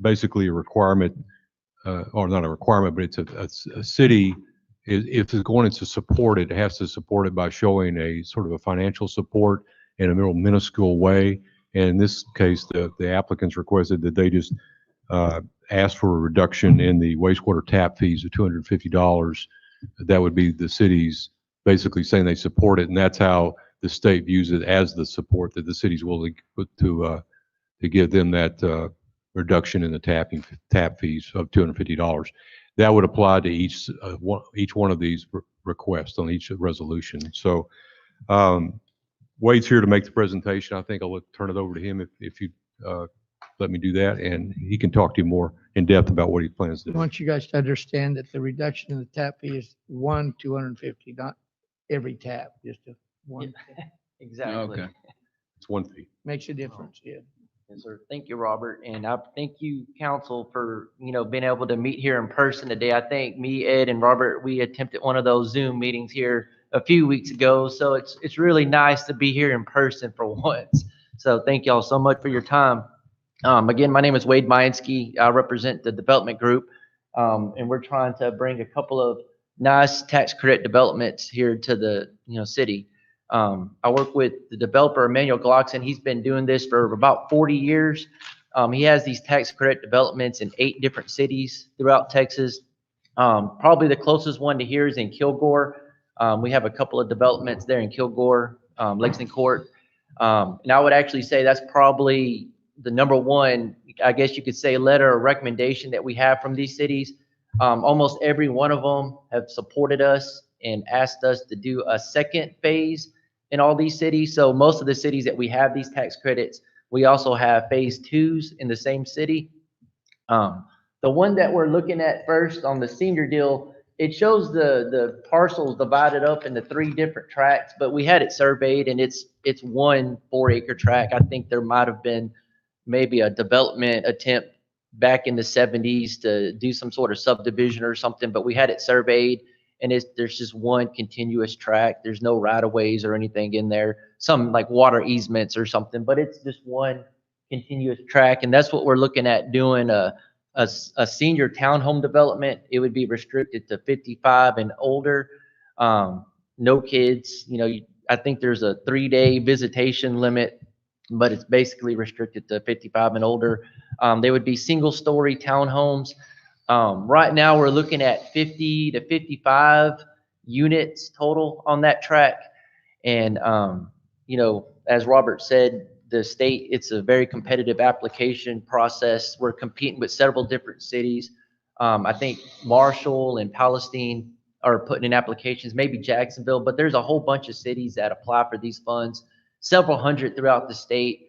basically a requirement, or not a requirement, but it's a city. If it's going to support it, it has to support it by showing a sort of a financial support in a real minuscule way. And in this case, the applicants requested that they just ask for a reduction in the wastewater tap fees of $250. That would be the city's basically saying they support it, and that's how the state views it, as the support that the city's willing to give them that reduction in the tap fees of $250. That would apply to each one of these requests on each resolution. So Wade's here to make the presentation. I think I'll turn it over to him if you let me do that, and he can talk to you more in depth about what he plans to I do. want you guys to understand that the reduction in the tap fee is $250, not every tap, just one. Exactly. Okay. It's one fee. Makes a difference, yeah. Yes, sir. Thank you, Robert. And I thank you, council, for, being able to meet here in person today. I think me, Ed, and Robert, we attempted one of those Zoom meetings here a few weeks ago. So it's really nice to be here in person for once. So thank y'all so much for your time. Again, my name is Wade Meinsky. I represent the development group. And we're trying to bring a couple of nice tax credit developments here to the, city. I work with the developer, Emmanuel Glockson. He's been doing this for about 40 years. He has these tax credit developments in 8 different cities throughout Texas. Probably the closest one to here is in Kilgore. We have a couple of developments there in Kilgore, Lexington Court. And I would actually say that's probably the number one, I guess you could say, letter or recommendation that we have from these cities. Almost every one of them have supported us and asked us to do a second phase in all these cities. So most of the cities that we have these tax credits, we also have phase 2s in the same city. The one that we're looking at first on the senior deal, it shows the parcels divided up into 3 different tracts, but we had it surveyed and it's 1 4-acre tract. I think there might have been maybe a development attempt back in the 70s to do some sort of subdivision or something, but we had it surveyed. And there's just 1 continuous tract. There's no right-of-ways or anything in there. Some like water easements or something, but it's just 1 continuous tract. And that's what we're looking at doing, a senior townhome development. It would be restricted to 55 and older. No kids. I think there's a 3-day visitation limit, but it's basically restricted to 55 and older. They would be single-story townhomes. Right now we're looking at 50 to 55 units total on that track. And, as Robert said, the state, it's a very competitive application process. We're competing with several different cities. I think Marshall and Palestine are putting in applications, maybe Jacksonville, but there's a whole bunch of cities that apply for these funds, several hundred throughout the state.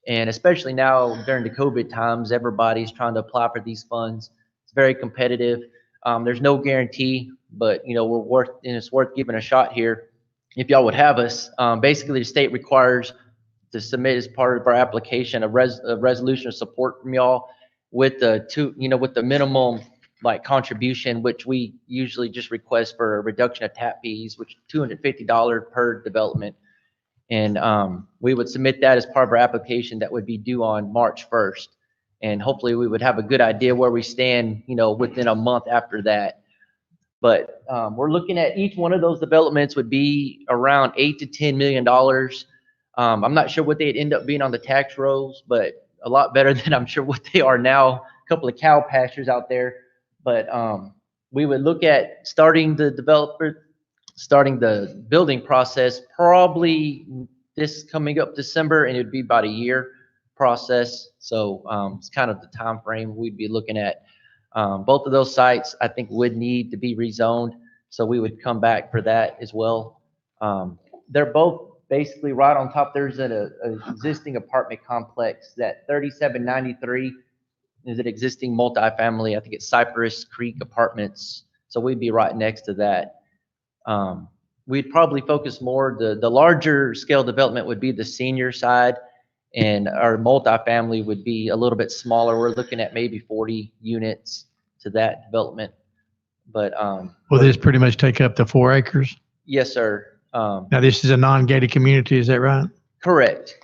And especially now during the COVID times, everybody's trying to apply for these funds. Very competitive. There's no guarantee, but it's worth giving a shot here. If y'all would have us, basically the state requires to submit as part of our application a resolution of support from y'all with the minimum contribution, which we usually just request for a reduction of tap fees, which is $250 per development. And we would submit that as part of our application that would be due on March 1st. And hopefully we would have a good idea where we stand, within a month after that. But we're looking at each one of those developments would be around $8 to $10 million. I'm not sure what they'd end up being on the tax rolls, but a lot better than I'm sure what they are now. A couple of cow pastures out there. But we would look at starting the building process probably this coming up December, and it'd be about a year process. So it's kind of the time frame we'd be looking at. Both of those sites, I think, would need to be rezoned. So we would come back for that as well. They're both basically right on top. There's an existing apartment complex that 3793 is an existing multifamily. I think it's Cypress Creek Apartments. So we'd be right next to that. We'd probably focus more, the larger scale development would be the senior side, and our multifamily would be a little bit smaller. We're looking at maybe 40 units to that development. But Will this pretty much take up the 4 acres? yes, sir. Now, this is a non-gated community, is that right? Correct.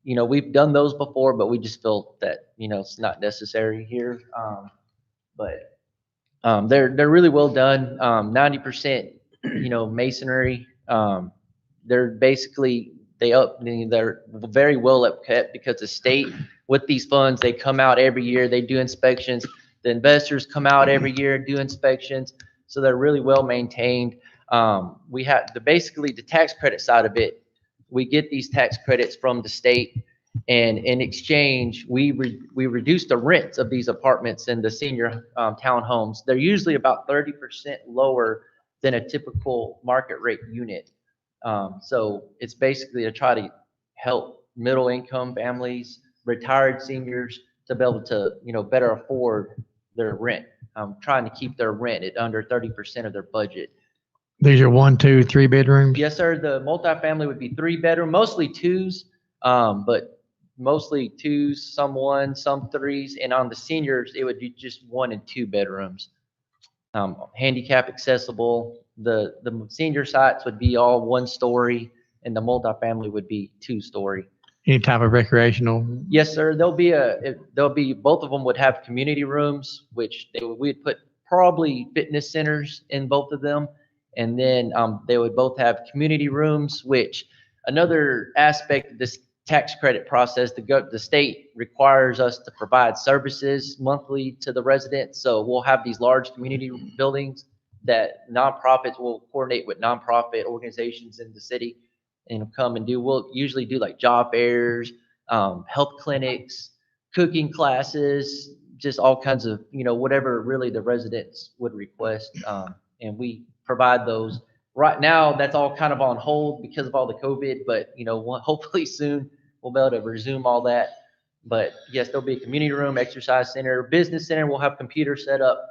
We've done those before, but we just felt that, it's not necessary here. But they're really well done. 90%, masonry. They're basically, they're very well upkept because the state, with these funds, they come out every year, they do inspections. The investors come out every year and do inspections. So they're really well maintained. We have basically the tax credit side of it. We get these tax credits from the state, and in exchange, we reduce the rents of these apartments and the senior townhomes. They're usually about 30% lower than a typical market rate unit. So it's basically to try to help middle income families, retired seniors to be able to, better afford their rent. Trying to keep their rent at under 30% of their budget. These are 1, 2, 3 bedrooms? Yes, sir. The multifamily would be 3 bedroom, mostly 2s, but mostly 2s, some 1s, some 3s. And on the seniors, it would be just 1 and 2 bedrooms. Handicap accessible. The senior sites would be all 1 story, and the multifamily would be 2 story. Any type of recreational? Yes, sir. Both of them would have community rooms, which we'd put probably fitness centers in both of them. And then they would both have community rooms, which another aspect of this tax credit process, the state requires us to provide services monthly to the residents. So we'll have these large community buildings that nonprofits will coordinate with nonprofit organizations in the city and come and do. We'll usually do like job fairs, health clinics, cooking classes, just all kinds of, whatever really the residents would request. And we provide those. Right now, that's all kind of on hold because of all the COVID, but hopefully soon we'll be able to resume all that. But yes, there'll be a community room, exercise center, business center. We'll have computers set up,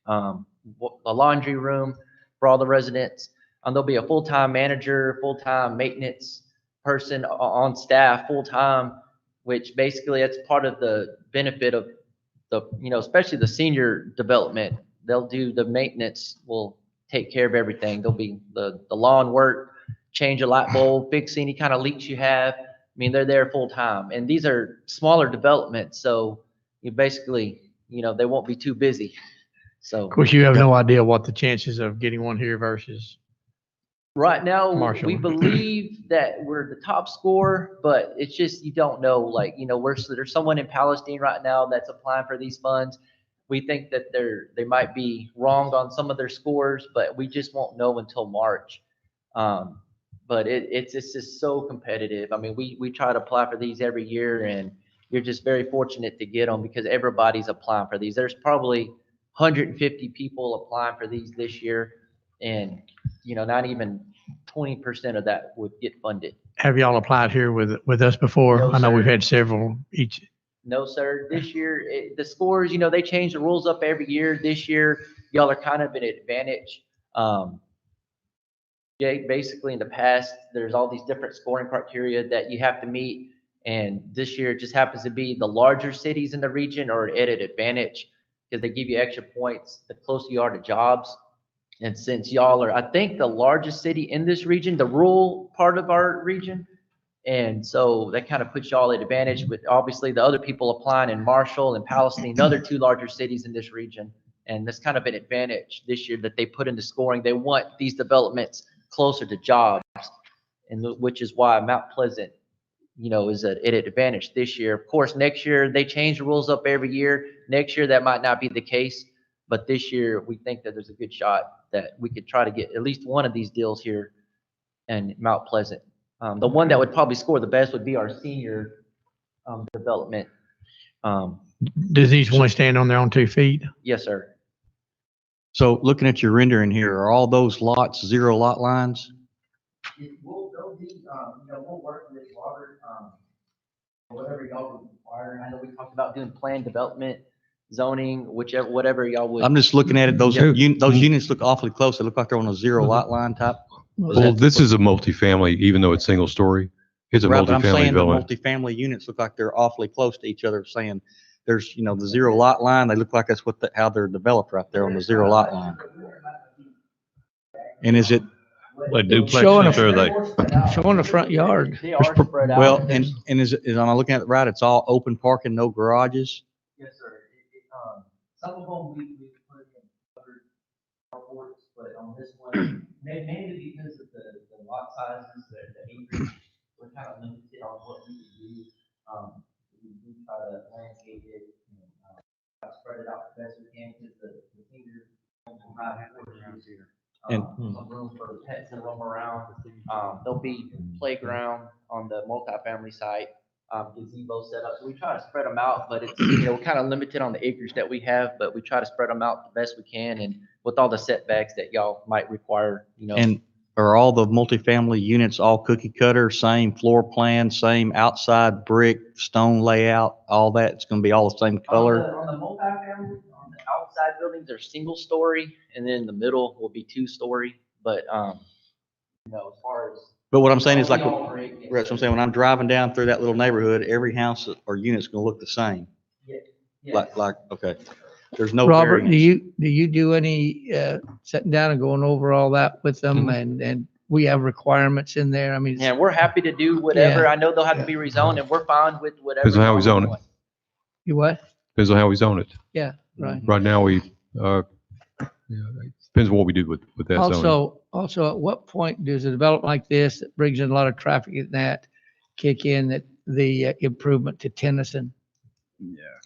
a laundry room for all the residents. There'll be a full-time manager, full-time maintenance person on staff full-time, which basically that's part of the benefit of the, especially the senior development. They'll do the maintenance, will take care of everything. There'll be the lawn work, change a light bulb, fix any kind of leaks you have. I mean, they're there full time. And these are smaller developments, so you basically, they won't be too busy. So of course, you have no idea what the chances of getting one here versus right now, Marshall. we believe that we're the top scorer, but it's just, you don't know, like, there's someone in Palestine right now that's applying for these funds. We think that they might be wrong on some of their scores, but we just won't know until March. But it's just so competitive. I mean, we try to apply for these every year, and you're just very fortunate to get them because everybody's applying for these. There's probably 150 people applying for these this year, and not even 20% of that would get funded. Have y'all applied here with us before? No, I know sir. we've had several each. No, sir. This year, the scores, they change the rules up every year. This year, y'all are kind of at an advantage. Basically, in the past, there's all these different scoring criteria that you have to meet. And this year, it just happens to be the larger cities in the region are at an advantage because they give you extra points the closer you are to jobs. And since y'all are, I think, the largest city in this region, the rural part of our region, and so that kind of puts y'all at advantage with obviously the other people applying in Marshall and Palestine, the other 2 larger cities in this region. And that's kind of an advantage this year that they put into scoring. They want these developments closer to jobs, and which is why Mount Pleasant, is at an advantage this year. Of course, next year they change the rules up every year. Next year that might not be the case, but this year we think that there's a good shot that we could try to get at least one of these deals here in Mount Pleasant. The one that would probably score the best would be our senior development. Does each one stand on their own 2 feet? Yes, sir. So looking at your rendering here, are all those lots 0 lot lines? They'll be, we'll work with Robert, whatever y'all would require. I know we talked about doing planned development, zoning, whatever y'all would. I'm just looking at it, those Yeah. those units look awfully close. They look like they're on a 0 lot line type. Well, this is a multifamily, even though it's single story. It's a Right, but I'm multifamily saying the development. multifamily units look like they're awfully close to each other, saying there's, the 0 lot line, they look like that's how they're developed right there on the 0 lot line. And is it? A duplex, Showing a- or they? Showing the front yard. They are spread out. Well, and is am I looking at it right? It's all open parking, no garages? Yes, sir. Some of them we put in covered carports, but on this one, mainly because of the lot sizes, the acreage, we're kind of limited on what we can do. We do try to landscape it, spread it out the best we can, because the senior homes will have quarters here. And- Some room for pets to roam around. There'll be playground on the multifamily site, gazebo set up. So we try to spread them out, but it's, we're kind of limited on the acreage that we have, but we try to spread them out the best we can, and with all the setbacks that y'all might require, And are all the multifamily units all cookie cutter, same floor plan, same outside brick, stone layout, all that? It's gonna be all the same color? On the multifamily, on the outside buildings, they're single story, and then the middle will be 2-story, but, as far as. But what I'm saying is like, All brick, yes, that's what I'm saying, when I'm driving down through that little neighborhood, every house or unit's gonna look the same. Yeah. Okay. There's no Robert, variance. do you do any, sitting down and going over all that with them? And we have requirements in there. I mean, Yeah, we're happy to do whatever. I know they'll have to be rezoned, and we're fine with whatever. Depends on how we zone it. you what? Depends on how we zone it. Yeah, right. Right now, depends on what we do with that zoning. Also, at what point does a development like this that brings in a lot of traffic and that kick in that the improvement to Tennison?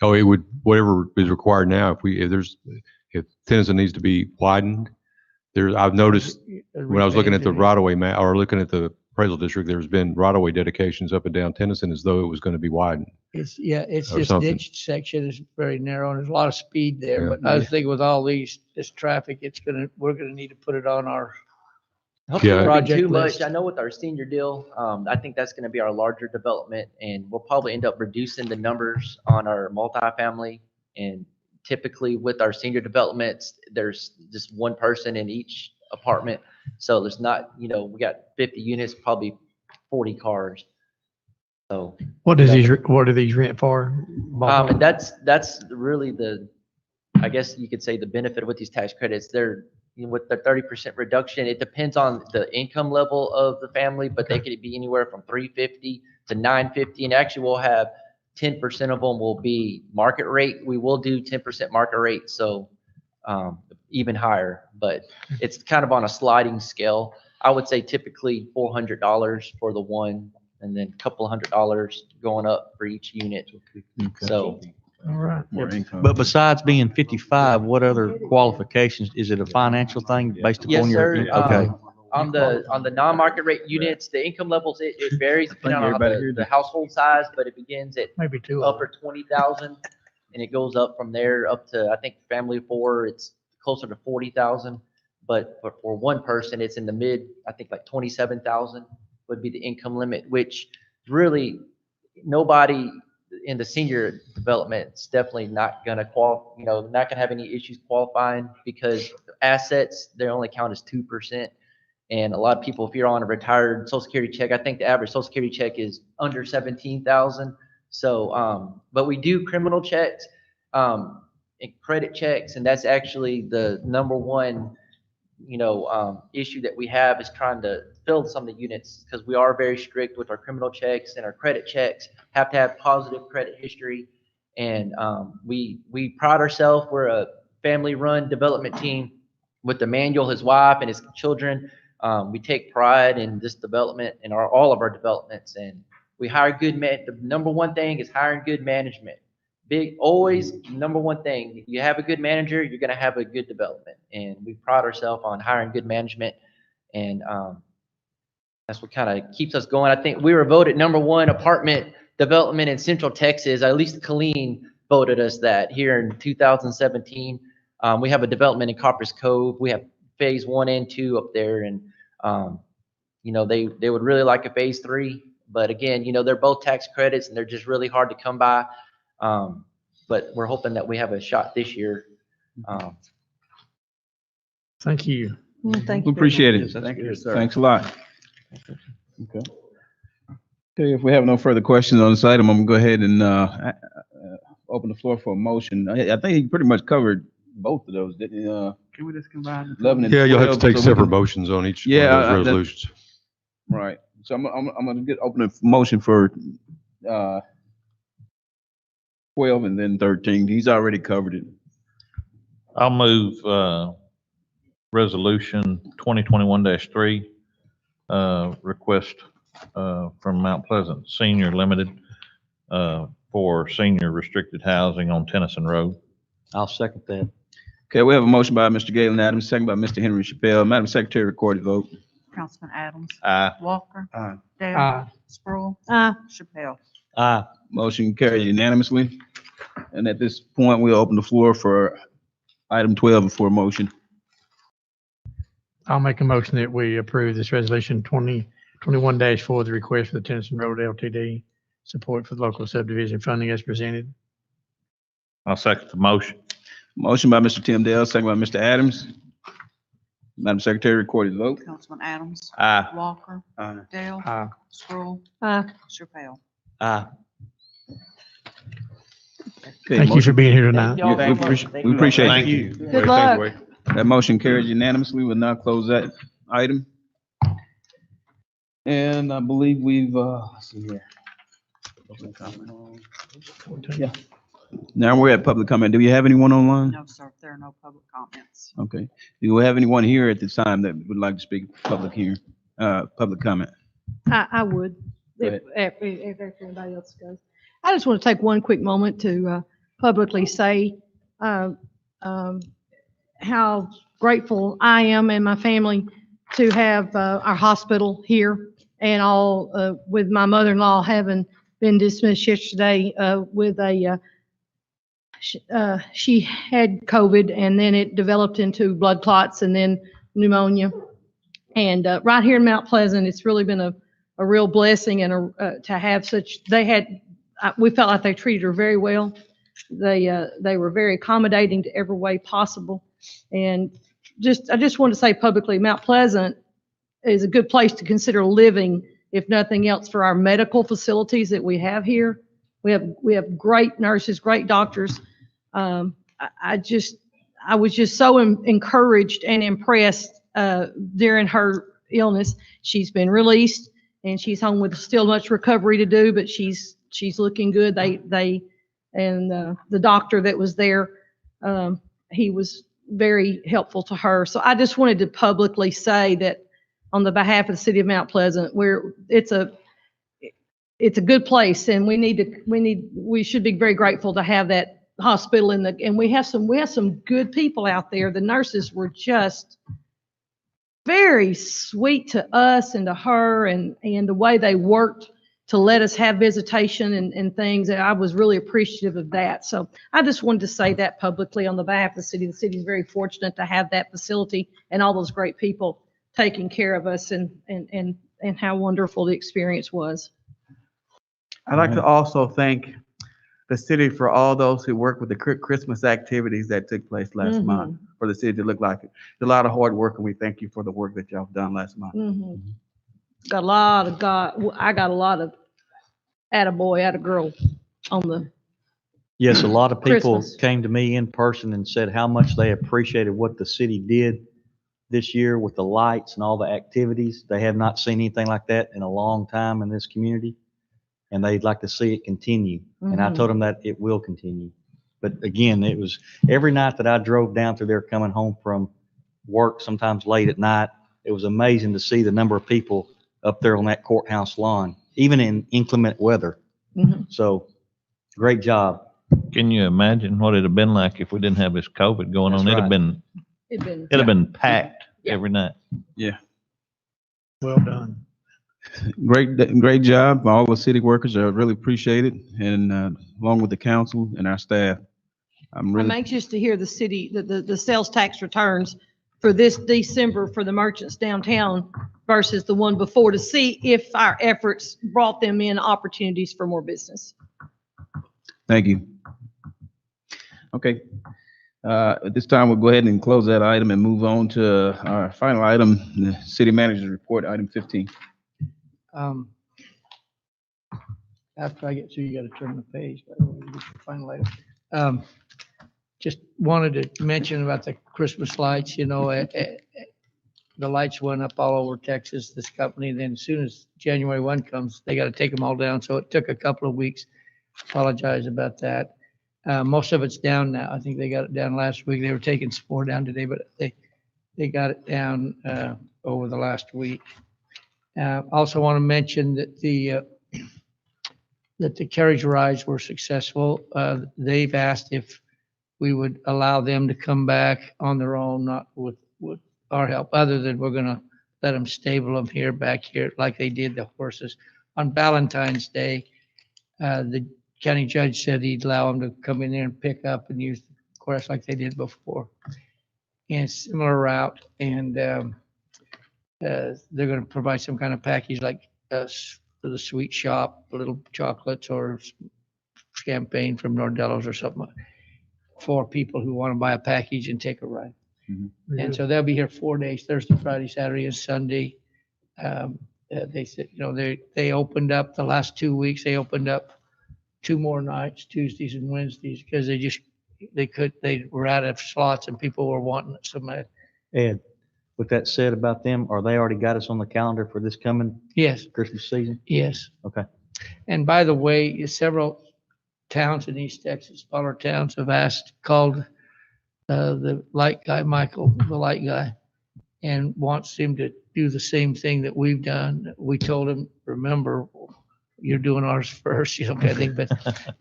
Oh, it would, whatever is required now, if Tennison needs to be widened, I've noticed when I was looking at the right-of-way map, or looking at the appraisal district, there's been right-of-way dedications up and down Tennison as though it was going to be widened. It's Or this something. ditch section is very narrow and there's a lot of speed there. Yeah. But I was thinking with all this traffic, we're gonna need to put it on our Hopefully Yeah. it won't be project too much. list. I know with our senior deal, I think that's gonna be our larger development, and we'll probably end up reducing the numbers on our multifamily. And typically with our senior developments, there's just one person in each apartment. So there's not, we got 50 units, probably 40 cars. So. What do these rent for? And that's really I guess you could say the benefit with these tax credits. They're, with the 30% reduction, it depends on the income level of the family, but they could be anywhere from $350 to $950. And actually we'll have 10% of them will be market rate. We will do 10% market rate. So, even higher, but it's kind of on a sliding scale. I would say typically $400 for the one, and then a couple $100 going up for each unit. So. All right. But besides being 55, what other qualifications? Is it a financial thing based Yes, upon your? sir. Okay. On the non-market rate units, the income levels, it varies depending on the household size, but it begins at Maybe two. upper 20,000, and it goes up from there up to, I think, family of 4, it's closer to 40,000. But for one person, it's in the mid, I think like 27,000 would be the income limit, which really nobody in the senior development is definitely not gonna not gonna have any issues qualifying, because assets, they only count as 2%. And a lot of people, if you're on a retired Social Security check, I think the average Social Security check is under 17,000. So, but we do criminal checks, and credit checks, and that's actually the number one issue that we have is trying to fill some of the units because we are very strict with our criminal checks and our credit checks, have to have positive credit history. And we pride ourselves. We're a family-run development team with Emmanuel, his wife, and his children. We take pride in this development and all of our developments. And we hire good man. The number one thing is hiring good management. Always number one thing. If you have a good manager, you're going to have a good development. And we pride ourselves on hiring good management. And that's what kind of keeps us going. I think we were voted #1 apartment development in Central Texas. At least Colleen voted us that here in 2017. We have a development in Copper's Cove. We have phase 1 and 2 up there. And, they would really like a phase 3. But again, they're both tax credits and they're just really hard to come by. But we're hoping that we have a shot this year. Thank you. Thank We you. appreciate it. Thank you, sir. Thanks a lot. Okay. Okay, if we have no further questions on this item, I'm gonna go ahead and open the floor for a motion. I think he pretty much covered both of those, didn't he? Can we just combine? 11 and Yeah, you'll have to 12, take so we separate can- motions on each one Yeah, of those resolutions. Right. So I'm gonna open a motion for 12 and then 13. He's already covered it. I'll move, resolution 2021-3, request, from Mount Pleasant Senior Limited, for senior restricted housing on Tennison Road. I'll second that. Okay, we have a motion by Mr. Galen Adams, second by Mr. Henry Chappelle. Madam Secretary, record the vote. Councilman Adams. Aye. Walker. Aye. Dale. Aye. Sproul. Aye. Chappelle. Aye. Motion carried unanimously. And at this point, we'll open the floor for item 12 before motion. I'll make a motion that we approve this resolution 2021-4, the request for the Tennison Road LTD support for the local subdivision funding as presented. I'll second the motion. Motion by Mr. Tim Dale, second by Mr. Adams. Madam Secretary, record the vote. Councilman Adams. Aye. Walker. Aye. Dale. Aye. Sproul. Aye. Chappelle. Aye. Okay, Thank you for being here tonight. Y'all very We much. appreciate- Thank we you. appreciate Thank it. you. Good luck. That motion carries unanimously. We'll now close that item. And I believe we've, let's see here. Yeah. Now we're at public comment. Do we have anyone online? No, sir, there are no public comments. Okay. Do we have anyone here at this time that would like to speak public here, public comment? I would, Go if anybody else goes. I just want to take one quick moment to publicly say how grateful I am and my family to have our hospital here, and all with my mother-in-law having been dismissed yesterday with a she had COVID, and then it developed into blood clots and then pneumonia. And right here in Mount Pleasant, it's really been a real blessing and to have such, we felt like they treated her very well. They were very accommodating to every way possible. And I just want to say publicly, Mount Pleasant is a good place to consider living, if nothing else, for our medical facilities that we have here. We have great nurses, great doctors. I was just so encouraged and impressed during her illness. She's been released and she's home with still much recovery to do, but she's looking good. The doctor that was there, he was very helpful to her. So I just wanted to publicly say that on the behalf of the city of Mount Pleasant, it's a good place, and we should be very grateful to have that hospital and we have some good people out there. The nurses were just very sweet to us and to her, and the way they worked to let us have visitation and things. I was really appreciative of that. So I just wanted to say that publicly on the behalf of the city. The city is very fortunate to have that facility and all those great people taking care of us, and how wonderful the experience was. I'd like to also thank the city for all those who worked with the Christmas activities that took place last month, for the city to look like it. It's a lot of hard work, and we thank you for the work that y'all have done last month. I got a lot of attaboy, attagirl on the. Yes, a lot of people Christmas. came to me in person and said how much they appreciated what the city did this year with the lights and all the activities. They have not seen anything like that in a long time in this community, and they'd like to see it continue. And I told them that it will continue. But again, it was every night that I drove down through there coming home from work, sometimes late at night, it was amazing to see the number of people up there on that courthouse lawn, even in inclement weather. So great job. Can you imagine what it'd have been like if we didn't have this COVID going on? That's It'd have been packed every night. Yeah. Well done. Great job. All the city workers are really appreciated, and along with the council and our staff. I'm I'm anxious to hear the city, the sales tax returns for this December for the merchants downtown versus the one before, to see if our efforts brought them in opportunities for more business. Thank you. Okay. At this time, we'll go ahead and close that item and move on to our final item, the city manager's report, item 15. After I get through, you got to turn the page. By the way, you get your final item. Just wanted to mention about the Christmas lights, you know, the lights went up all over Texas, this company. Then as soon as January 1 comes, they got to take them all down. So it took a couple of weeks. Apologize about that. Most of it's down now. I think they got it down last week. They were taking some more down today, but they got it down over the last week. Also want to mention that the carriage rides were successful. They've asked if we would allow them to come back on their own, not with our help, other than we're going to let them stable them here, back here, like they did the horses. On Valentine's Day, the county judge said he'd allow them to come in there and pick up and use the course like they did before. And similar route, and they're going to provide some kind of package like for the sweet shop, little chocolates or champagne from Nordello's or something for people who want to buy a package and take a ride. And so they'll be here 4 days, Thursday, Friday, Saturday, and Sunday. They said, you know, they opened up the last 2 weeks. They opened up 2 more nights, Tuesdays and Wednesdays, because they were out of slots and people were wanting it so much. Ed, with that said about them, are they already got us on the calendar for this coming Yes. Christmas season? Yes. Okay. And by the way, several towns in East Texas, smaller towns, have called the light guy, Michael, the light guy, and wants him to do the same thing that we've done. We told him, remember, you're doing ours first, you know, kind of thing, but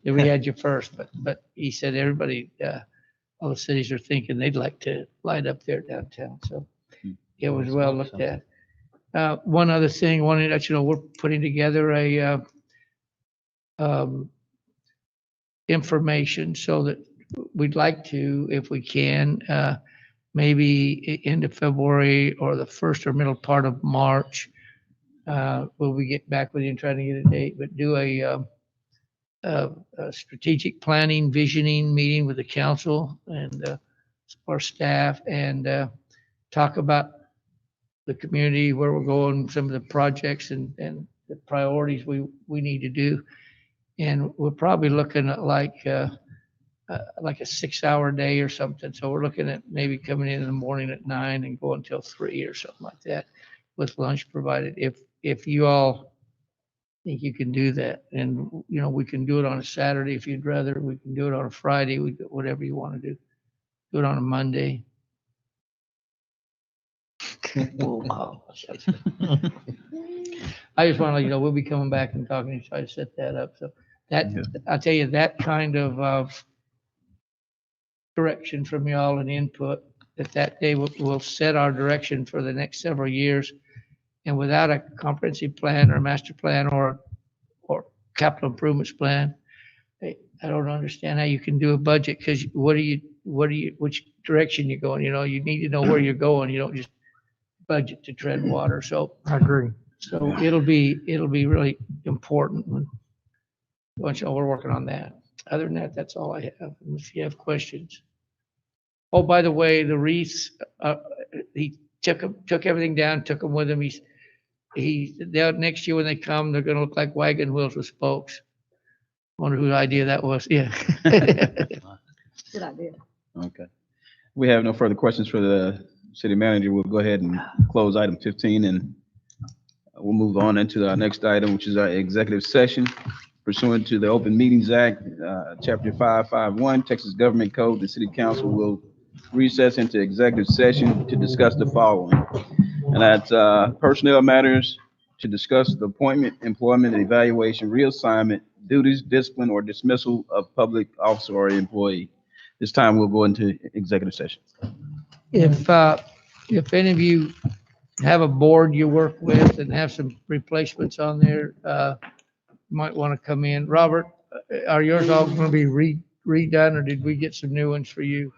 we had you first. But he said everybody, all the cities are thinking they'd like to light up their downtown. So it was well looked at. One other thing, I wanted to let you know, we're putting together a information so that we'd like to, if we can, maybe end of February or the first or middle part of March, will we get back with you and try to get a date, but do a strategic planning, visioning meeting with the council and our staff, and talk about the community, where we're going, some of the projects and the priorities we need to do. And we're probably looking at like a 6-hour day or something. So we're looking at maybe coming in the morning at 9 and going until 3 or something like that, with lunch provided. If you all think you can do that, and you know, we can do it on a Saturday if you'd rather. We can do it on a Friday. We do whatever you want to do. Do it on a Monday. I just want to let you know we'll be coming back and talking to try to set that up. So that I'll tell you, that kind of direction from y'all and input that day will set our direction for the next several years. And without a comprehensive plan or a master plan or capital improvements plan, I don't understand how you can do a budget, because which direction you're going? You know, you need to know where you're going. You don't just budget to tread water. So I agree. So it'll be really important. We're working on that. Other than that, that's all I have. If you have questions. Oh, by the way, the wreaths, he took everything down, took them with him. They'll, next year when they come, they're going to look like wagon wheels with spokes. Wonder whose idea that was. Yeah. Good idea. Okay. We have no further questions for the city manager, we'll go ahead and close item 15 and we'll move on into our next item, which is our executive session pursuant to the Open Meetings Act, Chapter 551, Texas Government Code. The city council will recess into executive session to discuss the following. And that's personnel matters, to discuss the appointment, employment, evaluation, reassignment, duties, discipline, or dismissal of public officer or employee. This time we'll go into executive session. If any of you have a board you work with and have some replacements on there, might want to come in. Robert, are yours all going to be redone, or did we get some new ones for you?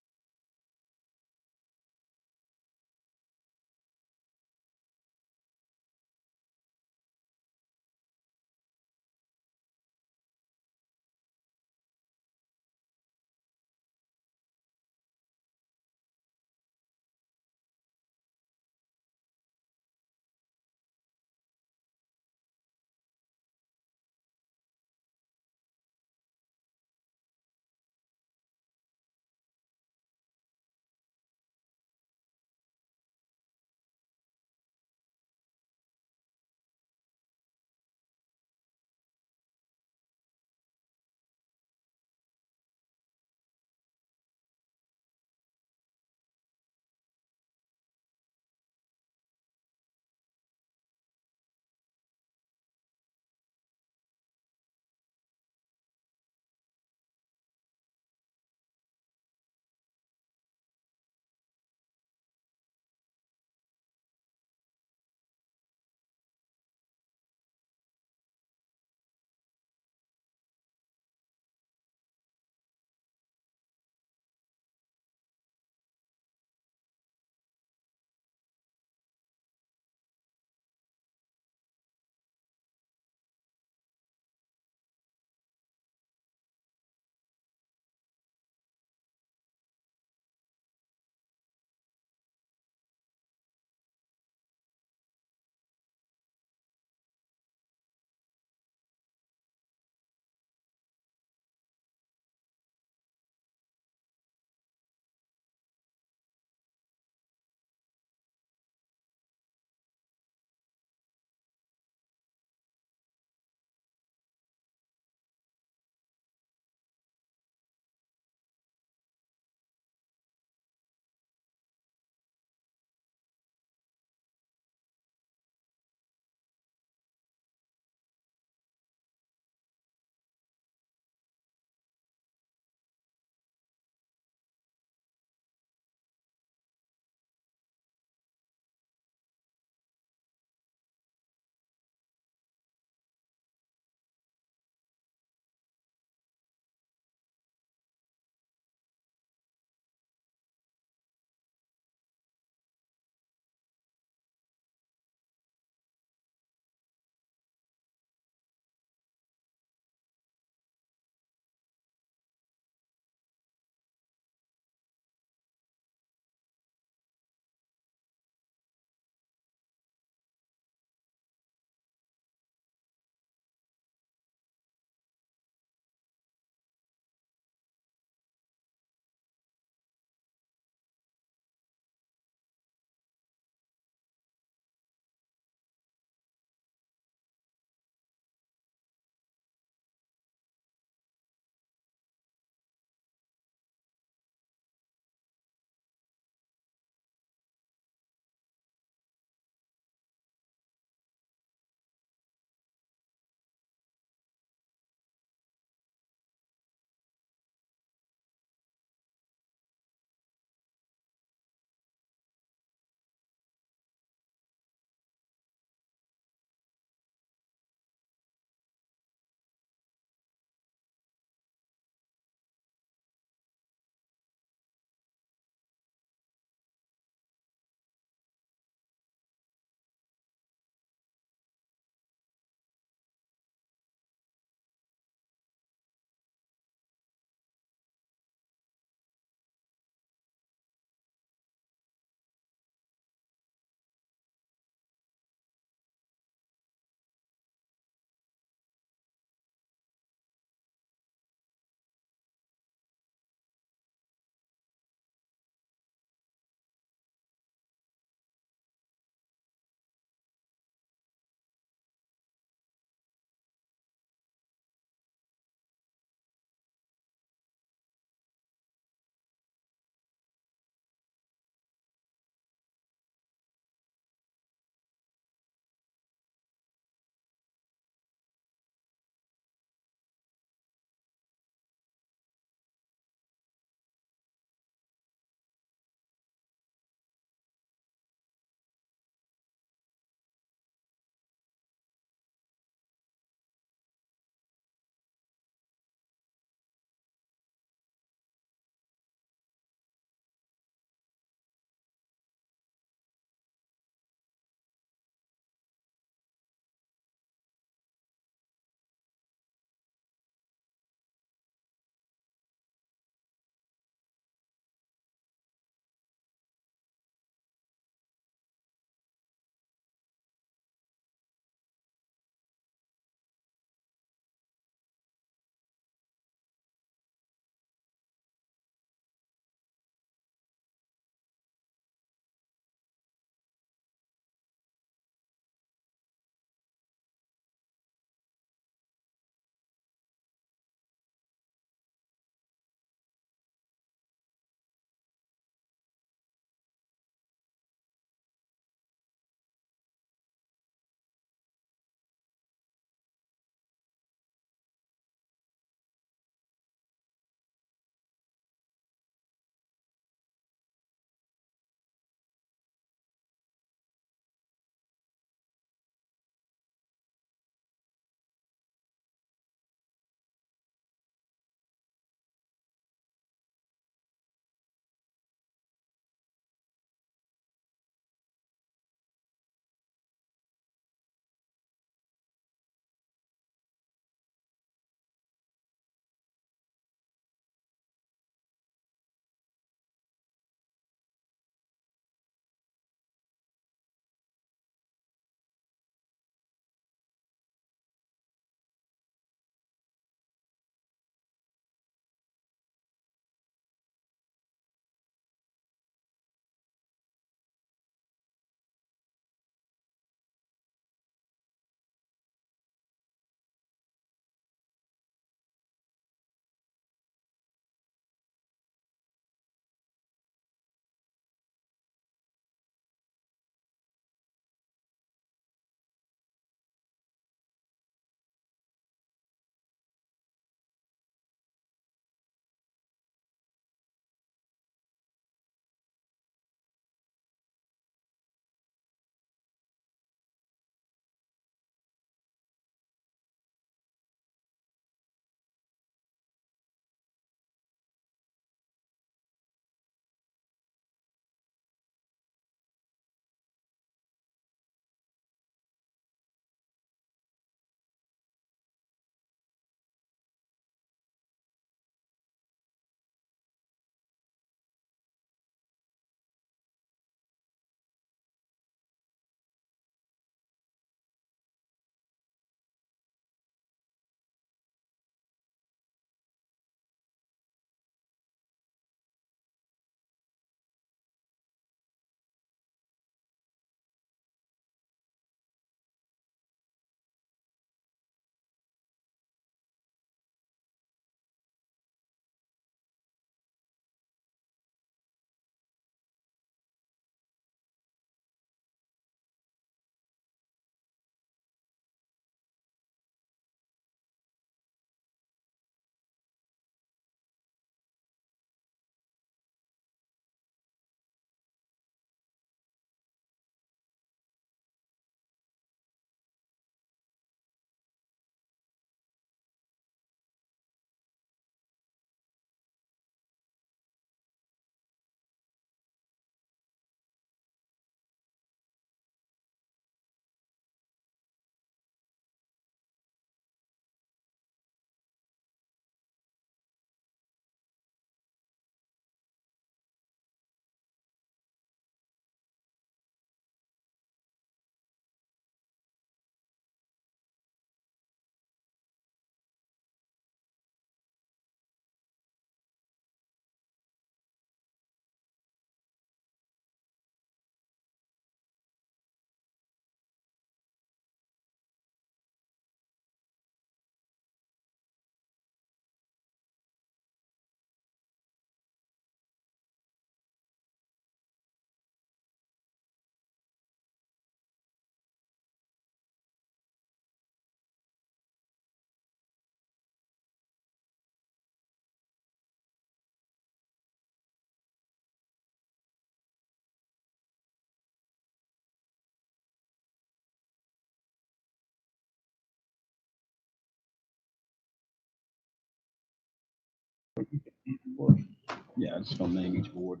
Yeah, I just gonna name each board.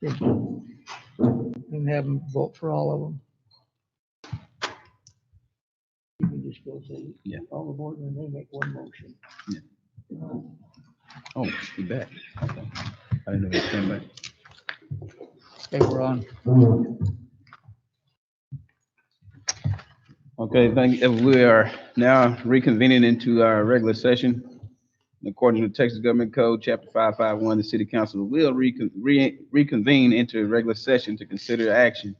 And have them vote for all of them. You can just go say, Yeah. all the board, and they make one motion. Oh, be back. Okay. I didn't know it came back. Okay, we're on. Okay, thank you. We are now reconvening into our regular session. According to Texas Government Code, Chapter 551, the City Council will reconvene into a regular session to consider action,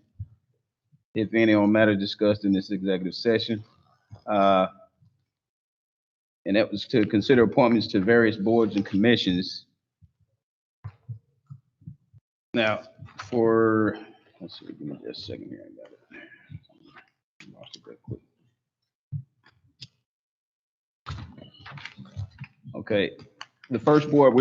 if any, on matter discussed in this executive session. And that was to consider appointments to various boards and commissions. Now, let's see, give me just a second here. I got it. Lost it real quick. Okay, the first board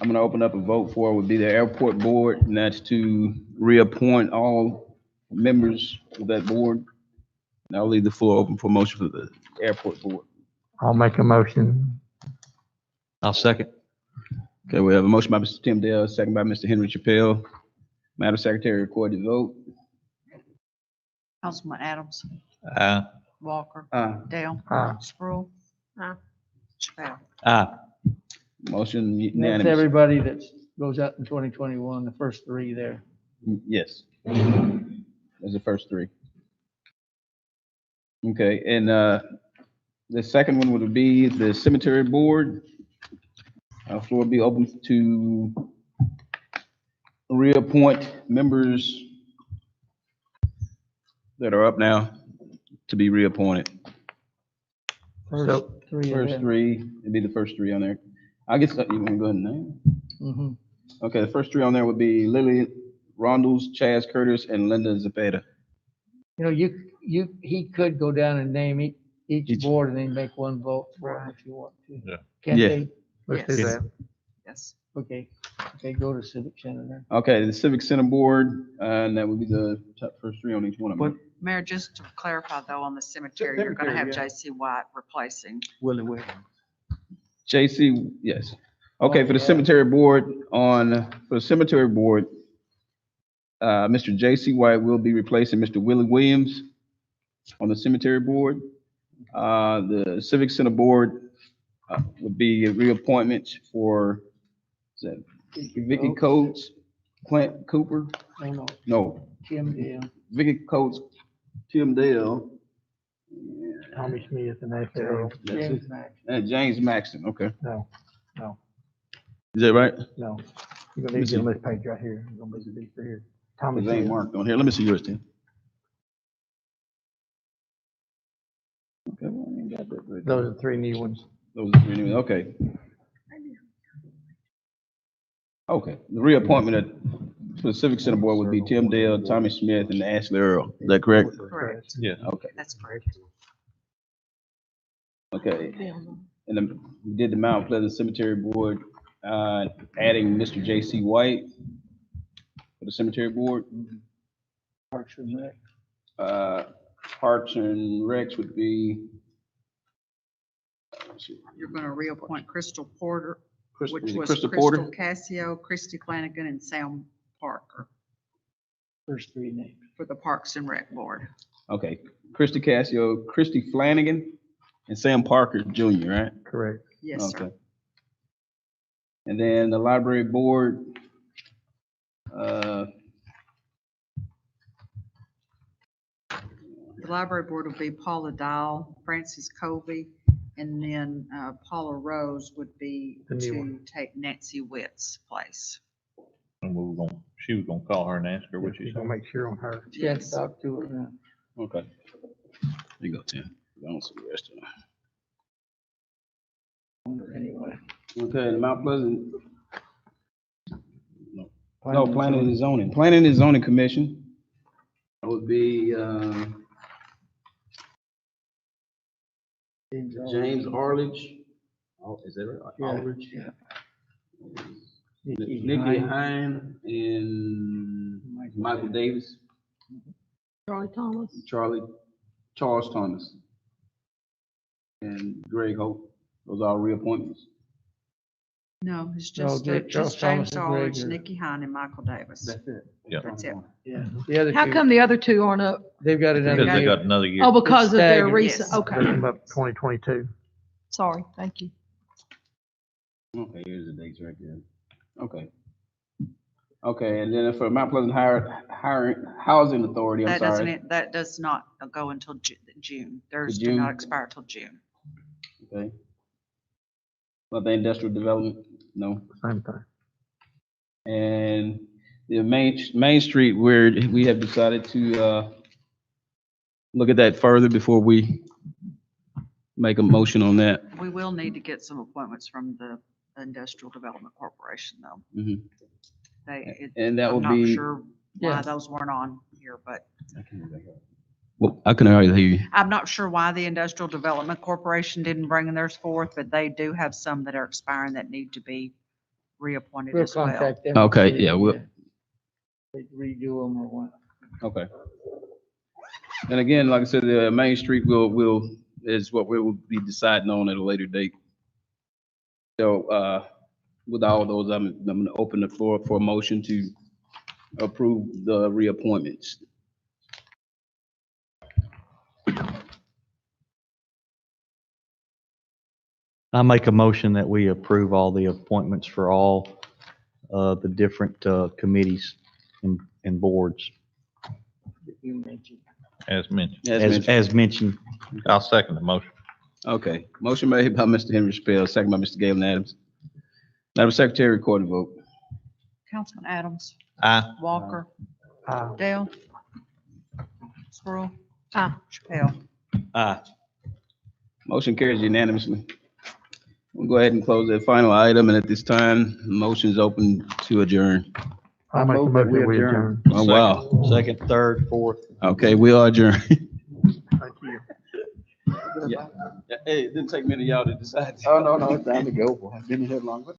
I'm gonna open up a vote for would be the airport board, and that's to reappoint all members of that board. And I'll leave the floor open for motion for the airport board. I'll make a motion. I'll second. Okay, we have a motion by Mr. Tim Dale, second by Mr. Henry Chappelle. Madam Secretary, record the vote. Councilman Adams, Aye. Walker, Aye. Dale, Aye. Sproul. Chappelle. Aye. Motion That's unanimous. everybody that goes out in 2021, the first three there. Yes. Those are the first three. Okay, and the second one would be the cemetery board. Our floor will be open to reappoint members that are up now to be reappointed. First three. of First them. three, it'd be the first three on there. I guess you want to go ahead and name? Mhm. Okay, the first three on there would be Lily Rondles, Chaz Curtis, and Linda Zepeda. You know, he could go down and name each board and then make one vote for them if you want to. Yeah. Can't Yeah. they? Let's do Yes. that. Yes. Okay, go to Civic Center then. Okay, the Civic Center Board, and that would be the top first three on each one of them. Mayor, just to clarify though, on the cemetery, you're gonna have Cemetery, yeah. J.C. White replacing. Willie Williams. JC, yes. Okay, Oh, for the yeah. cemetery board Mr. JC White will be replacing Mr. Willie Williams on the cemetery board. The Civic Center board would be a reappointment for, is that Vicky Coates, Clint Cooper? Oh, no, No, Tim Dale. Vicky Coates, Tim Dale. Tommy Smith and Ashley Earl. That's James it. Max. And James Maxton, okay. No, Is that right? no. You're gonna need to get on this page right here. You're gonna be these here. Tommy It ain't Smith. marked on here. Let me see yours, Tim. Okay, well, I ain't got that right there. Those are the three new ones. Those are three new, okay. Okay, the reappointment for the Civic Center Board would be Tim Dale, Tommy Smith, and Ashley Earl. Is that correct? Correct. Yeah. Okay, That's correct. okay. And then we did the Mount Pleasant Cemetery Board, adding Mr. J.C. White for the Cemetery Board. Parks and Rec. Parks and Recs would be. You're gonna reappoint Crystal Porter, Is which it was Crystal Crystal Porter? Cassio, Christy Flanagan, and Sam Parker First three names. for the Parks and Rec Board. Okay, Christy Cassio, Christy Flanagan, and Sam Parker Jr., right? Correct. Yes, sir. Okay. And then the library board, The library board would be Paula Dial, Francis Covey, and then Paula Rose would be The new to one. take Nancy Witt's place. And she was gonna call her and ask her what she You're said. gonna make sure on her. She had to talk to her now. okay. There you go, Tim. I don't see the rest of them. Anyway. Okay, the Mount Pleasant, no, Planning planning and zoning. Planning and zoning commission. That would be, James Arledge. Oh, is that right? Yeah, Arledge? yeah. Nikki Hine and Michael Davis, Charlie Thomas. Charles Thomas, and Greg Hope. Those are reappointments. No, it's No, just, Jake- just Charles James Thomas is Sarge, regular. Nikki Hine, and Michael Davis. That's it. Yeah. That's it. Yeah. The other How two, come the other two aren't up? they've got another Because they year. got another year. Oh, because of their staggered. recent, Yes. okay, Came up 2022. sorry, thank you. Okay, here's the dates right there. Okay. Okay, and then for Mount Pleasant Housing Authority, I'm That doesn't, sorry. that does not go until June. Theirs do June? not expire till June. Okay. But the industrial development, no. Same thing. And the Main Street, where we have decided to, look at that further before we make a motion on that. We will need to get some appointments from the Industrial Development Corporation, though. Mhm. They, And that I'm will not be, sure why Yeah. those weren't on here, but well, I couldn't hardly hear you. I'm not sure why the Industrial Development Corporation didn't bring theirs forth, but they do have some that are expiring that need to be reappointed We'll as well. contact them. Okay, see yeah, if, we'll- they redo them or what. Okay. And again, like I said, the Main Street is what we will be deciding on at a later date. So, with all those, I'm gonna open the floor for a motion to approve the reappointments. I make a motion that we approve all the appointments for all the different committees and boards You mentioned. As mentioned. as mentioned. I'll second the motion. Okay, motion made by Mr. Henry Spell, second by Mr. Galen Adams. Madam Secretary, record the vote. Councilman Adams, Aye. Walker, Aye. Dale, Squirrel, Aye. Chappelle. Aye. Motion carries unanimously. We'll go ahead and close that final item, and at this time, the motion is open to adjourn. I make a move that motion, we adjourn. adjourn. Oh, wow. Second, third, fourth. Okay, we are adjourned. Thank you. Yeah. Hey, it didn't take many of y'all to decide. Oh, no, it's time to go, boy. I've been here long.